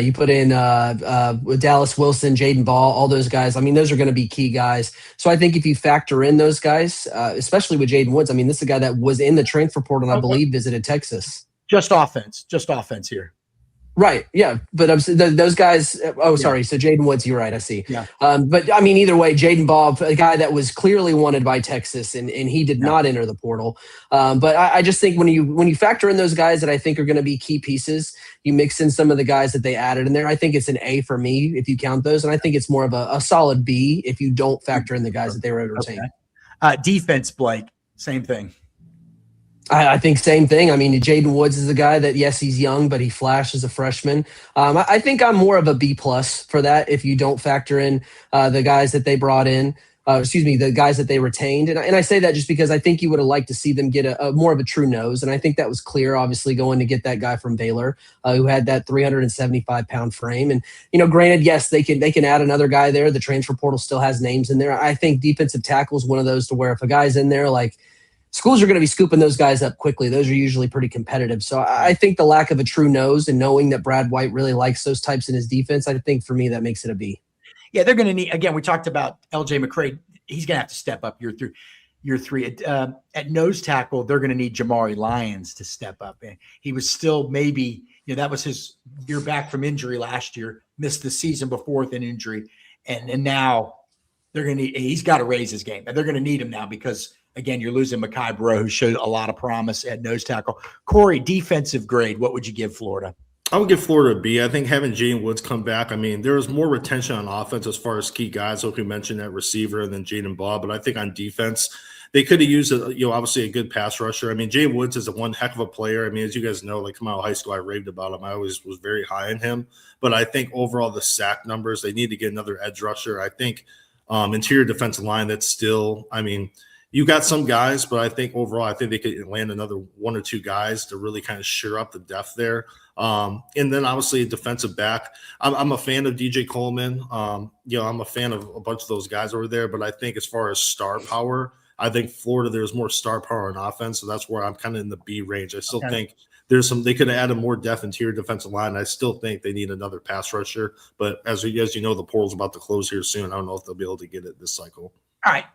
you put in Dallas Wilson, Jaden Baugh, all those guys. Those are going to be key guys. So I think if you factor in those guys, especially with Jaden Woods, this is a guy that was in the transfer portal and I believe visited Texas. Just offense here. Right. Yeah. But those guys. Oh, sorry. So Jaden Woods, you're right. I see. Yeah. But either way, Jaden Baugh, a guy that was clearly wanted by Texas, and he did not enter the portal. But I just think when you factor in those guys that I think are going to be key pieces, you mix in some of the guys that they added in there. I think it's an A for me if you count those, and I think it's more of a solid B if you don't factor in the guys that they were able to retain. Okay. Defense, Blake, same thing. I think same thing. Jaden Woods is a guy that, yes, he's young, but he flashed as a freshman. I think I'm more of a B+ for that if you don't factor in the guys that they brought in. The guys that they retained. And I say that just because I think you would have liked to see them get a more of a true nose. And I think that was clear, obviously, going to get that guy from Baylor who had that 375-pound frame. And, granted, yes, they can add another guy there. The transfer portal still has names in there. I think defensive tackle is one of those to where if a guy's in there, like, schools are going to be scooping those guys up quickly. Those are usually pretty competitive. So I think the lack of a true nose and knowing that Brad White really likes those types in his defense, I think for me that makes it a B. Yeah, they're going to need, again, we talked about LJ McCray. He's going to have to step up year three. At nose tackle, they're going to need Jamari Lyons to step up. And he was still maybe, that was his year back from injury last year, missed the season before with an injury. And now he's got to raise his game. And they're going to need him now because, again, you're losing Mekhi Barrow, who showed a lot of promise at nose tackle. Corey, defensive grade, what would you give Florida? I would give Florida a B. I think having Jaden Woods come back, I mean, there was more retention on offense as far as key guys, like we mentioned at receiver and then Jaden Ball. But I think on defense, they could have used, obviously a good pass rusher. I mean, Jaden Woods is one heck of a player. I mean, as you guys know, like coming out of high school, I raved about him. I always was very high on him. But I think overall the sack numbers, they need to get another edge rusher. I think interior defensive line, that's still, I mean, you got some guys, but I think overall, I think they could land another one or two guys to really kind of shore up the depth there. And then obviously a defensive back. I'm a fan of DJ Coleman. I'm a fan of a bunch of those guys over there, but I think as far as star power, I think Florida, there's more star power on offense. So that's where I'm kind of in the B range. I still think they could have added more depth interior defensive line. I still think they need another pass rusher, but as you know, the portal's about to close here soon. I don't know if they'll be able to get it this cycle. All right.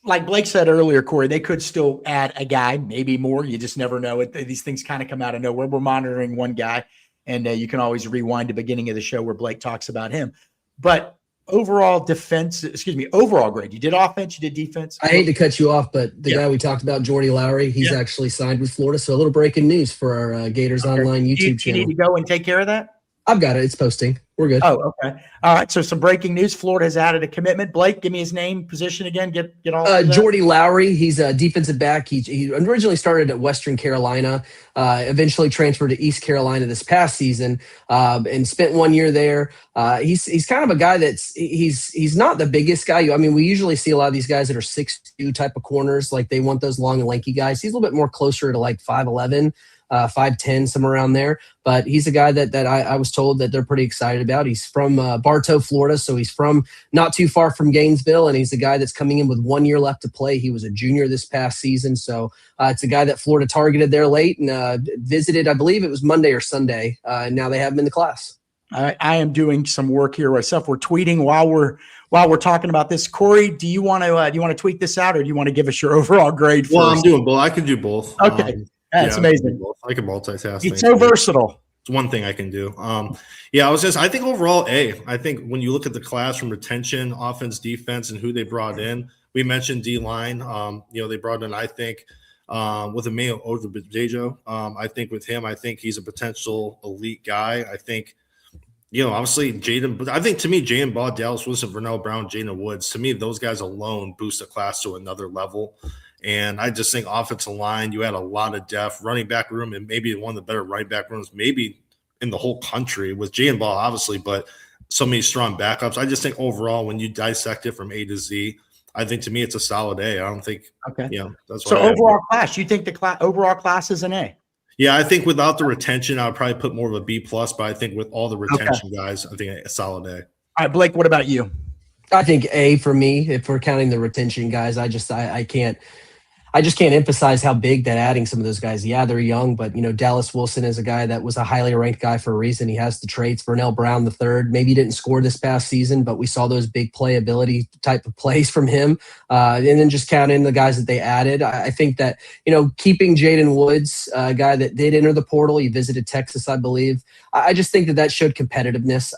Like Blake said earlier, Corey, they could still add a guy, maybe more. You just never know. These things kind of come out of nowhere. We're monitoring one guy, and you can always rewind the beginning of the show where Blake talks about him. But overall grade. You did offense, you did defense. I hate to cut you off, but the guy we talked about, Jordy Lowry, he's actually signed with Florida. So a little breaking news for our Gators Online YouTube channel. You need to go and take care of that? I've got it. It's posting. We're good. Oh, okay. All right. So some breaking news. Florida has added a commitment. Blake, give me his name, position again. Get all Jordy Lowry. He's a defensive back. He originally started at Western Carolina, eventually transferred to East Carolina this past season, and spent 1 year there. He's kind of a guy he's not the biggest guy. I mean, we usually see a lot of these guys that are 6'2" type of corners. Like they want those long and lanky guys. He's a little bit more closer to like 5'11". 5'10", somewhere around there. But he's a guy that I was told that they're pretty excited about. He's from Bartow, Florida, so he's from not too far from Gainesville, and he's a guy that's coming in with 1 year left to play. He was a junior this past season, so it's a guy that Florida targeted there late and visited, I believe it was Monday or Sunday, and now they have him in the class. I am doing some work here myself. We're tweeting while we're talking about this. Corey, do you want to tweet this out, or do you want to give us your overall grade first? Well, I'm doing both. I can do both. Okay. That's amazing. I can multitask. He's so versatile. It's one thing I can do. I think overall A. I think when you look at the class from retention, offense, defense, and who they brought in, we mentioned D-line. They brought in, I think, with Emmanuel Odebedejo. I think with him, I think he's a potential elite guy. I think, obviously Jaden, but I think to me, Jaden Ball, Dallas Wilson, Vernell Brown, Jaden Woods, to me, those guys alone boost the class to another level. And I just think offensive line, you had a lot of depth, running back room, and maybe one of the better running back rooms, maybe in the whole country with Jay and Ball, obviously, but so many strong backups. I just think overall, when you dissect it from A to Z, I think to me it's a solid A. I don't think, that's so overall class. You think the overall class is an A? Yeah, I think without the retention, I would probably put more of a B plus, but I think with all the retention guys, I think a solid A. All right, Blake, what about you? I think A for me, if we're counting the retention guys. I just can't emphasize how big that adding some of those guys. Yeah, they're young, but Dallas Wilson is a guy that was a highly ranked guy for a reason. He has the traits. Vernell Brown III, maybe he didn't score this past season, but we saw those big playability type of plays from him. And then just count in the guys that they added. I think that, keeping Jaden Woods, a guy that did enter the portal, he visited Texas, I believe. I just think that showed competitiveness.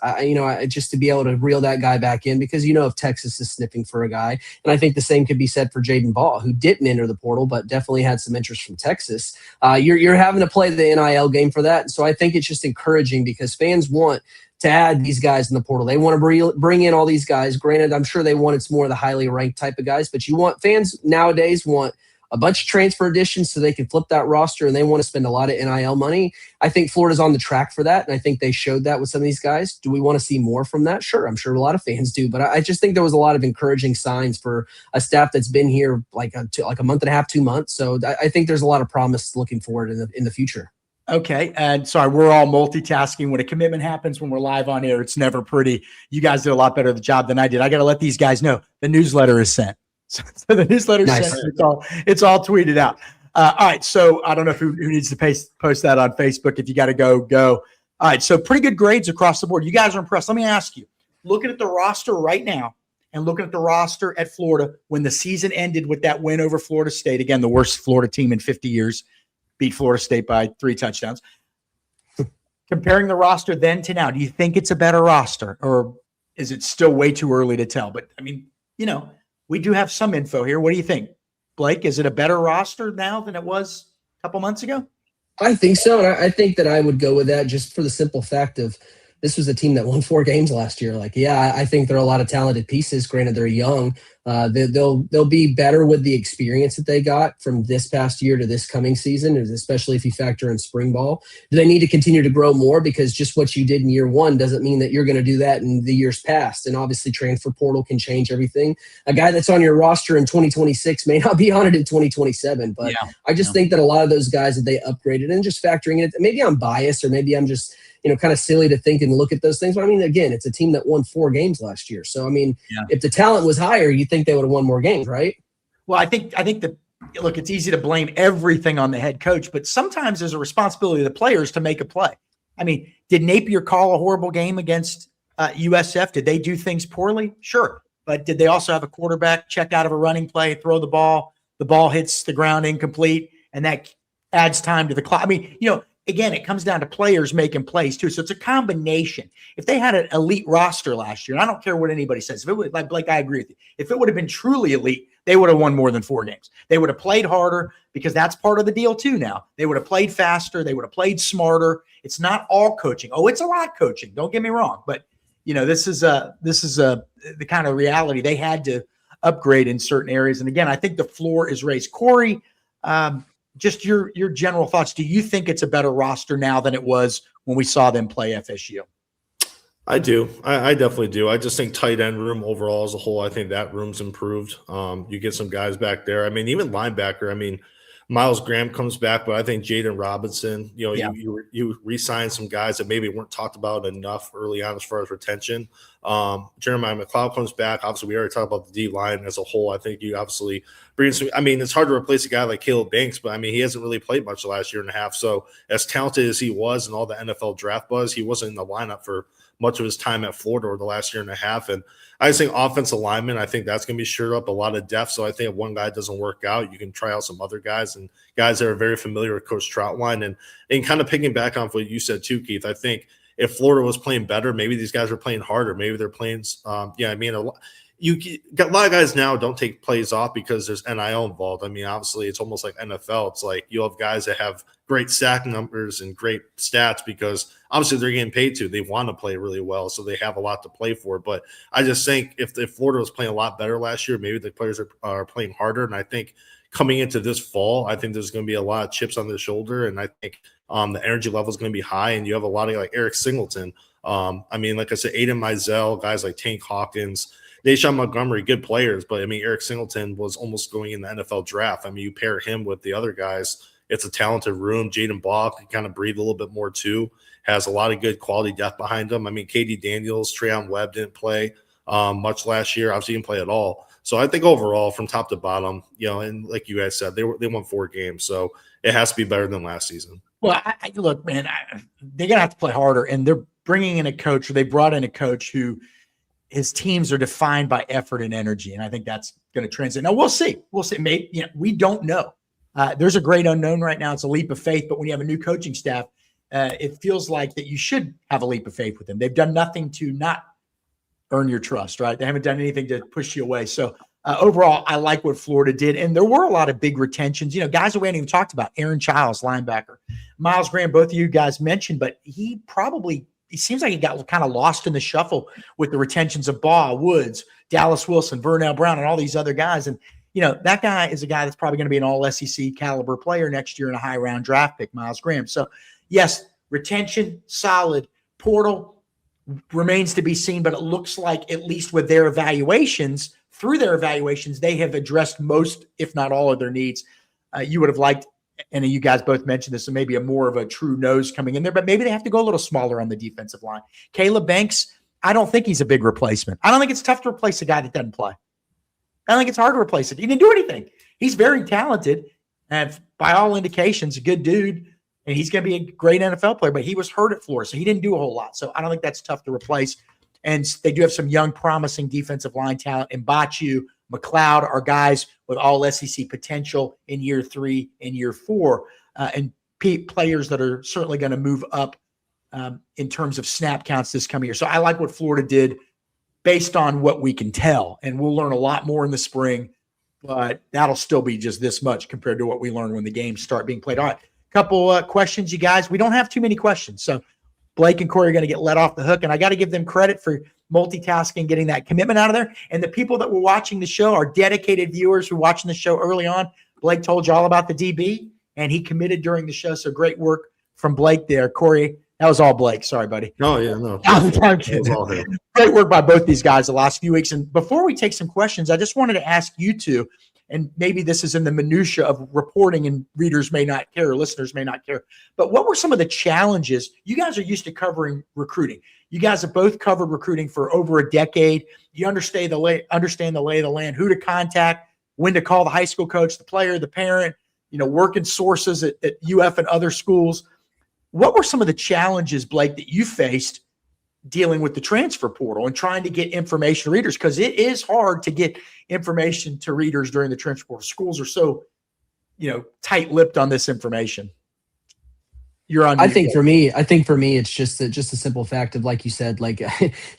Just to be able to reel that guy back in, because if Texas is sniffing for a guy, and I think the same could be said for Jaden Ball, who didn't enter the portal, but definitely had some interest from Texas. You're having to play the NIL game for that. So I think it's just encouraging because fans want to add these guys in the portal. They want to bring in all these guys. Granted, I'm sure they want it's more of the highly ranked type of guys, but fans nowadays want a bunch of transfer additions so they can flip that roster, and they want to spend a lot of NIL money. I think Florida's on the track for that, and I think they showed that with some of these guys. Do we want to see more from that? Sure, I'm sure a lot of fans do, but I just think there was a lot of encouraging signs for a staff that's been here like a month and a half, 2 months. So I think there's a lot of promise looking forward in the future. Okay, and sorry, we're all multitasking. When a commitment happens, when we're live on air, it's never pretty. You guys did a lot better of the job than I did. I got to let these guys know the newsletter is sent. So the newsletter nice. sent. It's all tweeted out. All right, so I don't know who needs to post that on Facebook. If you got to go. All right, so pretty good grades across the board. You guys are impressed. Let me ask you, looking at the roster right now and looking at the roster at Florida when the season ended with that win over Florida State, again, the worst Florida team in 50 years, beat Florida State by 3 touchdowns. Comparing the roster then to now, do you think it's a better roster, or is it still way too early to tell? But, I mean, we do have some info here. What do you think, Blake? Is it a better roster now than it was a couple months ago? I think so, and I think that I would go with that just for the simple fact of this was a team that won 4 games last year. Like, yeah, I think there are a lot of talented pieces. Granted, they're young. They'll be better with the experience that they got from this past year to this coming season, especially if you factor in spring ball. Do they need to continue to grow more? Because just what you did in year one doesn't mean that you're going to do that in the years past. And obviously, transfer portal can change everything. A guy that's on your roster in 2026 may not be on it in 2027. But Yeah. I just think that a lot of those guys that they upgraded, and just factoring in, maybe I'm biased or maybe I'm just kind of silly to think and look at those things. But I mean, again, it's a team that won 4 games last year. So, I mean, if the talent was higher, you think they would have won more games, right? Well, I think that, look, it's easy to blame everything on the head coach, but sometimes there's a responsibility of the players to make a play. I mean, did Napier call a horrible game against USF? Did they do things poorly? Sure. But did they also have a quarterback check out of a running play, throw the ball hits the ground incomplete, and that adds time to the clock? I mean, again, it comes down to players making plays too. So it's a combination. If they had an elite roster last year, and I don't care what anybody says, if it would, like I agree with you, if it would have been truly elite, they would have won more than 4 games. They would have played harder because that's part of the deal too now. They would have played faster. They would have played smarter. It's not all coaching. Oh, it's a lot coaching. Don't get me wrong. But, this is the kind of reality. They had to upgrade in certain areas. And again, I think the floor is raised. Corey, just your general thoughts. Do you think it's a better roster now than it was when we saw them play FSU? I do. I definitely do. I just think tight end room overall as a whole, I think that room's improved. You get some guys back there. I mean, even linebacker. I mean, Miles Graham comes back, but I think Jaden Robinson, you re-sign some guys that maybe weren't talked about enough early on as far as retention. Jeremiah McLeod comes back. Obviously, we already talked about the D-line as a whole. I think you obviously bring some – I mean, it's hard to replace a guy like Caleb Banks, but, I mean, he hasn't really played much the last year and a half. So as talented as he was and all the NFL draft buzz, he wasn't in the lineup for much of his time at Florida over the last year and a half. And I just think offensive lineman, I think that's going to be shored up, a lot of depth. So I think if one guy doesn't work out, you can try out some other guys and guys that are very familiar with Coach Troutline. And kind of picking back on what you said too, Keith, I think if Florida was playing better, maybe these guys are playing harder. Maybe they're playing you got a lot of guys now don't take plays off because there's NIL involved. I mean, obviously, it's almost like NFL. It's like you'll have guys that have great sack numbers and great stats because obviously they're getting paid to. They want to play really well, so they have a lot to play for. But I just think if Florida was playing a lot better last year, maybe the players are playing harder. And I think coming into this fall, I think there's going to be a lot of chips on their shoulder, and I think the energy level is going to be high. And you have a lot of like Eric Singleton. I mean, like I said, Aiden Mizell, guys like Tank Hawkins, Deshaun Montgomery, good players, but I mean, Eric Singleton was almost going in the NFL draft. I mean, you pair him with the other guys, it's a talented room. Jaden Bach can kind of breathe a little bit more too, has a lot of good quality depth behind him. I mean, KD Daniels, Treon Webb didn't play much last year. Obviously, didn't play at all. So I think overall, from top to bottom, and like you guys said, they won 4 games, so it has to be better than last season. Well, look, man, they're gonna have to play harder, and they're bringing in a coach, or they brought in a coach who his teams are defined by effort and energy, and I think that's going to translate. Now we'll see. Maybe we don't know. There's a great unknown right now. It's a leap of faith, but when you have a new coaching staff, it feels like that you should have a leap of faith with them. They've done nothing to not earn your trust, right? They haven't done anything to push you away. So overall, I like what Florida did, and there were a lot of big retentions. Guys that we hadn't even talked about. Aaron Childs, linebacker, Miles Graham. Both of you guys mentioned, but he seems like he got kind of lost in the shuffle with the retentions of Baugh, Woods, Dallas Wilson, Vernell Brown, and all these other guys. And, that guy is a guy that's probably going to be an all-SEC caliber player next year in a high-round draft pick, Miles Graham. So, yes, retention, solid. Portal remains to be seen, but it looks like at least with their evaluations, they have addressed most, if not all, of their needs. You would have liked, and you guys both mentioned this, so maybe more of a true nose coming in there, but maybe they have to go a little smaller on the defensive line. Caleb Banks, I don't think he's a big replacement. I don't think it's tough to replace a guy that doesn't play. I don't think it's hard to replace it. He didn't do anything. He's very talented, and by all indications, a good dude, and he's going to be a great NFL player, but he was hurt at Florida, so he didn't do a whole lot. So I don't think that's tough to replace. And they do have some young, promising defensive line talent. Mbachu, McLeod are guys with all SEC potential in year 3 and year 4, and players that are certainly going to move up in terms of snap counts this coming year. So I like what Florida did based on what we can tell, and we'll learn a lot more in the spring, but that'll still be just this much compared to what we learn when the games start being played. All right, couple questions, you guys. We don't have too many questions, so Blake and Corey are going to get let off the hook, and I got to give them credit for multitasking, getting that commitment out of there. And the people that were watching the show are dedicated viewers who were watching the show early on. Blake told you all about the DB, and he committed during the show, so great work from Blake there. Corey, that was all Blake. Sorry, buddy. Oh, yeah, no. It was all him. Great work by both these guys the last few weeks. And before we take some questions, I just wanted to ask you two, and maybe this is in the minutia of reporting and readers may not care, or listeners may not care, but what were some of the challenges? You guys are used to covering recruiting. You guys have both covered recruiting for over a decade. You understand the lay of the land, who to contact, when to call the high school coach, the player, the parent, working sources at UF and other schools. What were some of the challenges, Blake, that you faced dealing with the transfer portal and trying to get information to readers? Because it is hard to get information to readers during the transfer portal. Schools are so, tight-lipped on this information. You're on. I think for me, it's just a simple fact of, like you said, like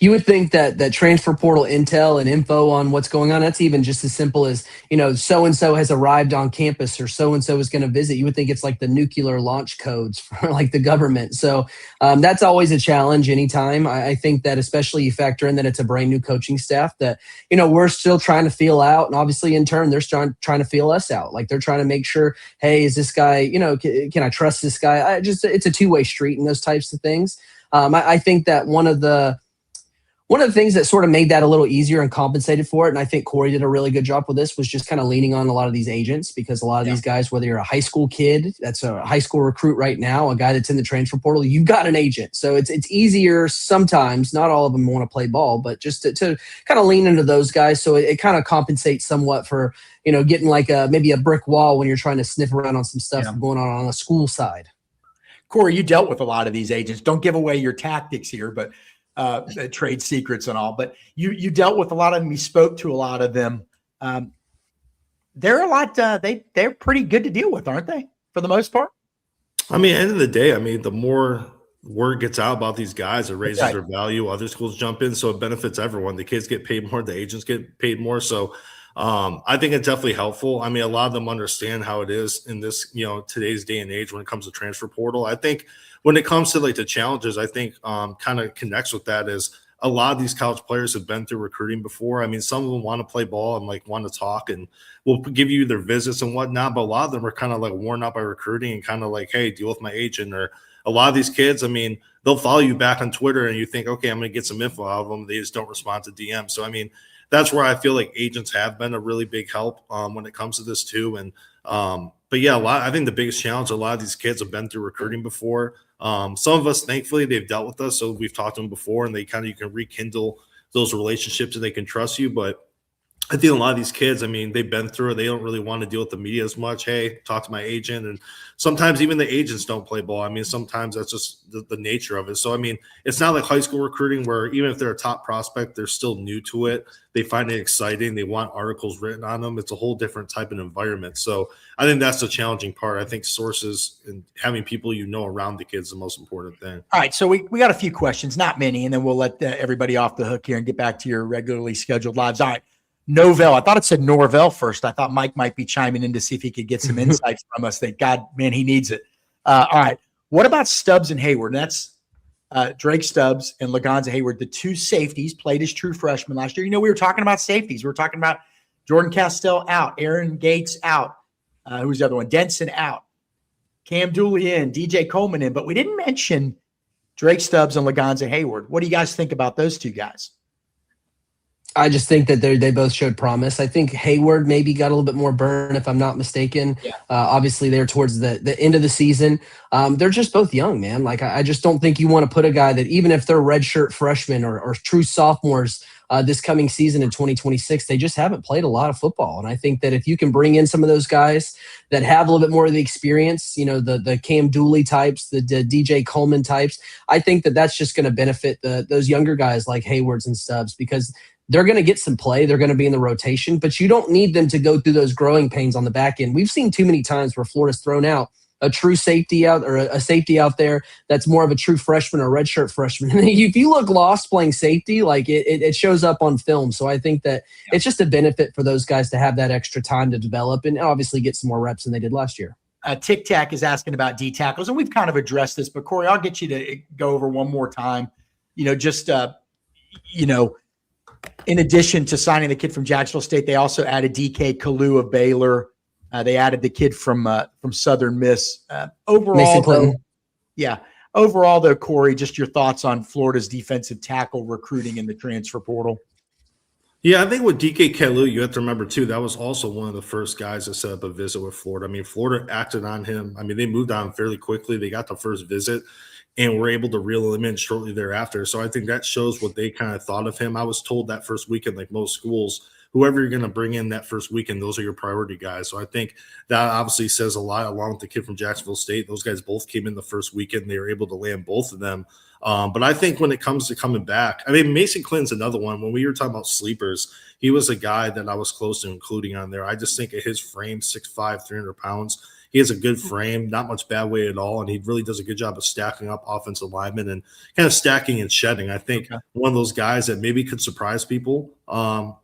you would think that transfer portal intel and info on what's going on, that's even just as simple as, so-and-so has arrived on campus or so-and-so is going to visit. You would think it's like the nuclear launch codes for like the government. So that's always a challenge anytime. I think that especially you factor in that it's a brand new coaching staff that, we're still trying to feel out. And obviously in turn, they're trying to feel us out. Like they're trying to make sure, hey, is this guy, can I trust this guy? It's a two-way street and those types of things. I think that one of the things that sort of made that a little easier and compensated for it, and I think Corey did a really good job with this, was just kind of leaning on a lot of these agents, because a lot of these guys, whether you're a high school kid, that's a high school recruit right now, a guy that's in the transfer portal, you've got an agent. So it's easier sometimes, not all of them want to play ball, but just to kind of lean into those guys. So it kind of compensates somewhat for, getting like maybe a brick wall when you're trying to sniff around on some stuff going on the school side. Corey, you dealt with a lot of these agents. Don't give away your tactics here, but trade secrets and all. But you dealt with a lot of them. You spoke to a lot of them. They're a lot. They're pretty good to deal with, aren't they? For the most part. I mean, at the end of the day, the more word gets out about these guys, it raises their value. Other schools jump in, so it benefits everyone. The kids get paid more. The agents get paid more. So I think it's definitely helpful. A lot of them understand how it is in this, today's day and age when it comes to transfer portal. I think when it comes to like the challenges, I think kind of connects with that is a lot of these college players have been through recruiting before. Some of them want to play ball and like want to talk and will give you their visits and whatnot, but a lot of them are kind of like worn out by recruiting and kind of like, hey, deal with my agent. Or a lot of these kids, they'll follow you back on Twitter and you think, okay, I'm going to get some info out of them. They just don't respond to DM. So, that's where I feel like agents have been a really big help when it comes to this too. And but yeah, I think the biggest challenge, a lot of these kids have been through recruiting before. Some of us, thankfully, they've dealt with us, so we've talked to them before, and you can rekindle those relationships and they can trust you. But I think a lot of these kids, they've been through it. They don't really want to deal with the media as much. Hey, talk to my agent. And sometimes even the agents don't play ball. Sometimes that's just the nature of it. So, it's not like high school recruiting where even if they're a top prospect, they're still new to it. They find it exciting. They want articles written on them. It's a whole different type of environment. So I think that's the challenging part. I think sources and having people around the kids is the most important thing. All right, so we got a few questions, not many, and then we'll let everybody off the hook here and get back to your regularly scheduled lives. All right. Novell. I thought it said Norvell first. I thought Mike might be chiming in to see if he could get some insights from us. Thank God, man, he needs it. All right. What about Stubbs and Hayward? And that's Drake Stubbs and Lagonza Hayward, the two safeties, played as true freshmen last year. We were talking about safeties. We were talking about Jordan Castell out, Aaron Gates out. Who's the other one? Denson out. Cam Dooley in, DJ Coleman in. But we didn't mention Drake Stubbs and Lagonza Hayward. What do you guys think about those two guys? I just think that they both showed promise. I think Hayward maybe got a little bit more burn, if I'm not mistaken. Yeah. Obviously, they're towards the end of the season. They're just both young, man. Like, I just don't think you want to put a guy that, even if they're redshirt freshmen or true sophomores this coming season in 2026, they just haven't played a lot of football. And I think that if you can bring in some of those guys that have a little bit more of the experience, the Cam Dooley types, the DJ Coleman types, I think that that's just going to benefit those younger guys like Haywards and Stubbs, because they're going to get some play. They're going to be in the rotation, but you don't need them to go through those growing pains on the back end. We've seen too many times where Florida's thrown out a true safety out, or a safety out there that's more of a true freshman or redshirt freshman. And if you look lost playing safety, like it shows up on film. So I think that it's just a benefit for those guys to have that extra time to develop and obviously get some more reps than they did last year. Tic Tac is asking about D tackles, and we've kind of addressed this, but Corey, I'll get you to go over one more time. Just in addition to signing the kid from Jacksonville State, they also added DK Kalu of Baylor. They added the kid from Southern Miss. Overall, though, Corey, just your thoughts on Florida's defensive tackle recruiting in the transfer portal. Yeah, I think with DK Kalu, you have to remember, too, that was also one of the first guys to set up a visit with Florida. I mean, Florida acted on him. I mean, they moved on fairly quickly. They got the first visit and were able to reel him in shortly thereafter. So I think that shows what they kind of thought of him. I was told that first weekend, like most schools, whoever you're going to bring in that first weekend, those are your priority guys. So I think that obviously says a lot, along with the kid from Jacksonville State. Those guys both came in the first weekend. They were able to land both of them. But I think when it comes to coming back, I mean, Mason Clinton's another one. When we were talking about sleepers, he was a guy that I was close to including on there. I just think of his frame, 6'5", 300 pounds. He has a good frame, not much bad weight at all, and he really does a good job of stacking up offensive linemen and kind of stacking and shedding. I think one of those guys that maybe could surprise people,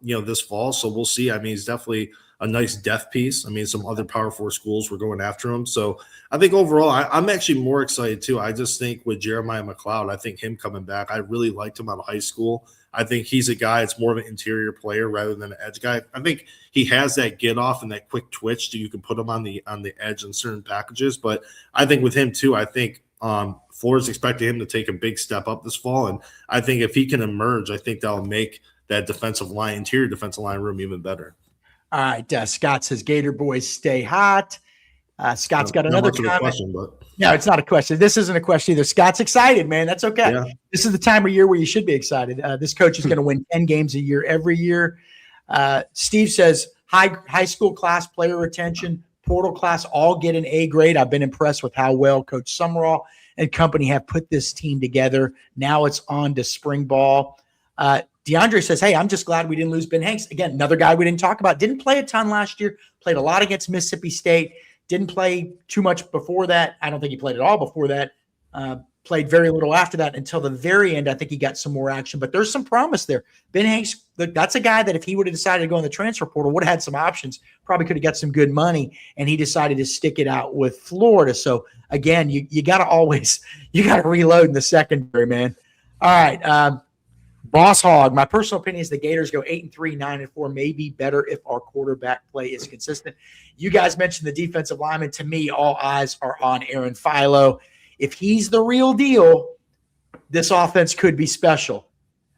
this fall. So we'll see. I mean, he's definitely a nice depth piece. I mean, some other Power 4 schools were going after him. So I think overall, I'm actually more excited too. I just think with Jeremiah McLeod, I think him coming back, I really liked him out of high school. I think he's a guy that's more of an interior player rather than an edge guy. I think he has that get off and that quick twitch that you can put him on the edge in certain packages. But I think with him too, I think Florida's expecting him to take a big step up this fall. And I think if he can emerge, I think that'll make that interior defensive line room even better. All right. Scott says, Gator boys stay hot. Scott's got another comment. Question, but no, it's not a question. This isn't a question either. Scott's excited, man. That's okay. Yeah. This is the time of year where you should be excited. This coach is going to win 10 games a year every year. Steve says, high school class player retention, portal class, all get an A grade. I've been impressed with how well Coach Sumrall and company have put this team together. Now it's on to spring ball. DeAndre says, hey, I'm just glad we didn't lose Ben Hanks. Again, another guy we didn't talk about. Didn't play a ton last year. Played a lot against Mississippi State. Didn't play too much before that. I don't think he played at all before that. Played very little after that until the very end. I think he got some more action. But there's some promise there. Ben Hanks, that's a guy that if he would have decided to go in the transfer portal, would have had some options. Probably could have got some good money. And he decided to stick it out with Florida. So, again, you got to reload in the secondary, man. All right. Boss Hog, my personal opinion is the Gators go 8-3, 9-4, maybe better if our quarterback play is consistent. You guys mentioned the defensive lineman. To me, all eyes are on Aaron Philo. If he's the real deal, this offense could be special.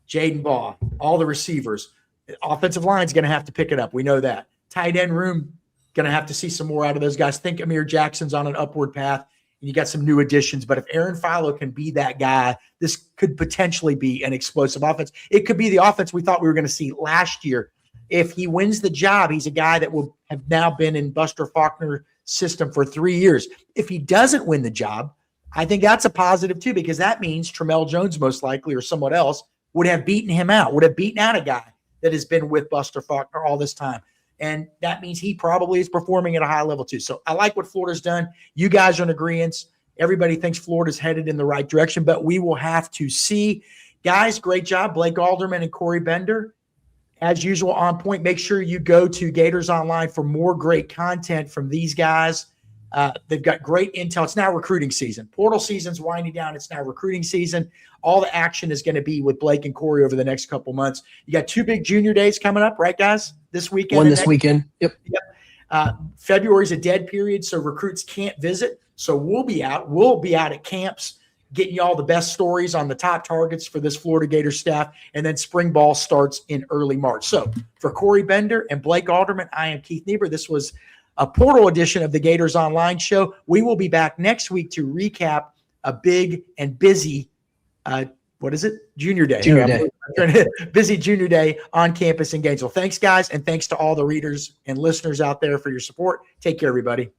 Jaden Baugh, all the receivers. The offensive line is going to have to pick it up. We know that. Tight end room, going to have to see some more out of those guys. Think Amir Jackson's on an upward path. You got some new additions, but if Aaron Philo can be that guy, this could potentially be an explosive offense. It could be the offense we thought we were going to see last year. If he wins the job, he's a guy that will have now been in Buster Faulkner's system for 3 years. If he doesn't win the job, I think that's a positive too, because that means Tramel Jones most likely or someone else would have beaten him out, would have beaten out a guy that has been with Buster Faulkner all this time. And that means he probably is performing at a high level too. So I like what Florida's done. You guys are in agreement. Everybody thinks Florida's headed in the right direction, but we will have to see. Guys, great job. Blake Alderman and Corey Bender, as usual, on point. Make sure you go to Gators Online for more great content from these guys. They've got great intel. It's now recruiting season. Portal season's winding down. It's now recruiting season. All the action is going to be with Blake and Corey over the next couple months. You got 2 big junior days coming up, right, guys? This weekend. One this weekend. Yep. February is a dead period, so recruits can't visit. So we'll be out. We'll be out at camps getting you all the best stories on the top targets for this Florida Gator staff. And then spring ball starts in early March. So for Corey Bender and Blake Alderman, I am Keith Niebuhr. This was a portal edition of the Gators Online show. We will be back next week to recap a big and busy, Junior Day. Junior Day. Busy Junior Day on campus in Gainesville. Thanks, guys, and thanks to all the readers and listeners out there for your support. Take care, everybody.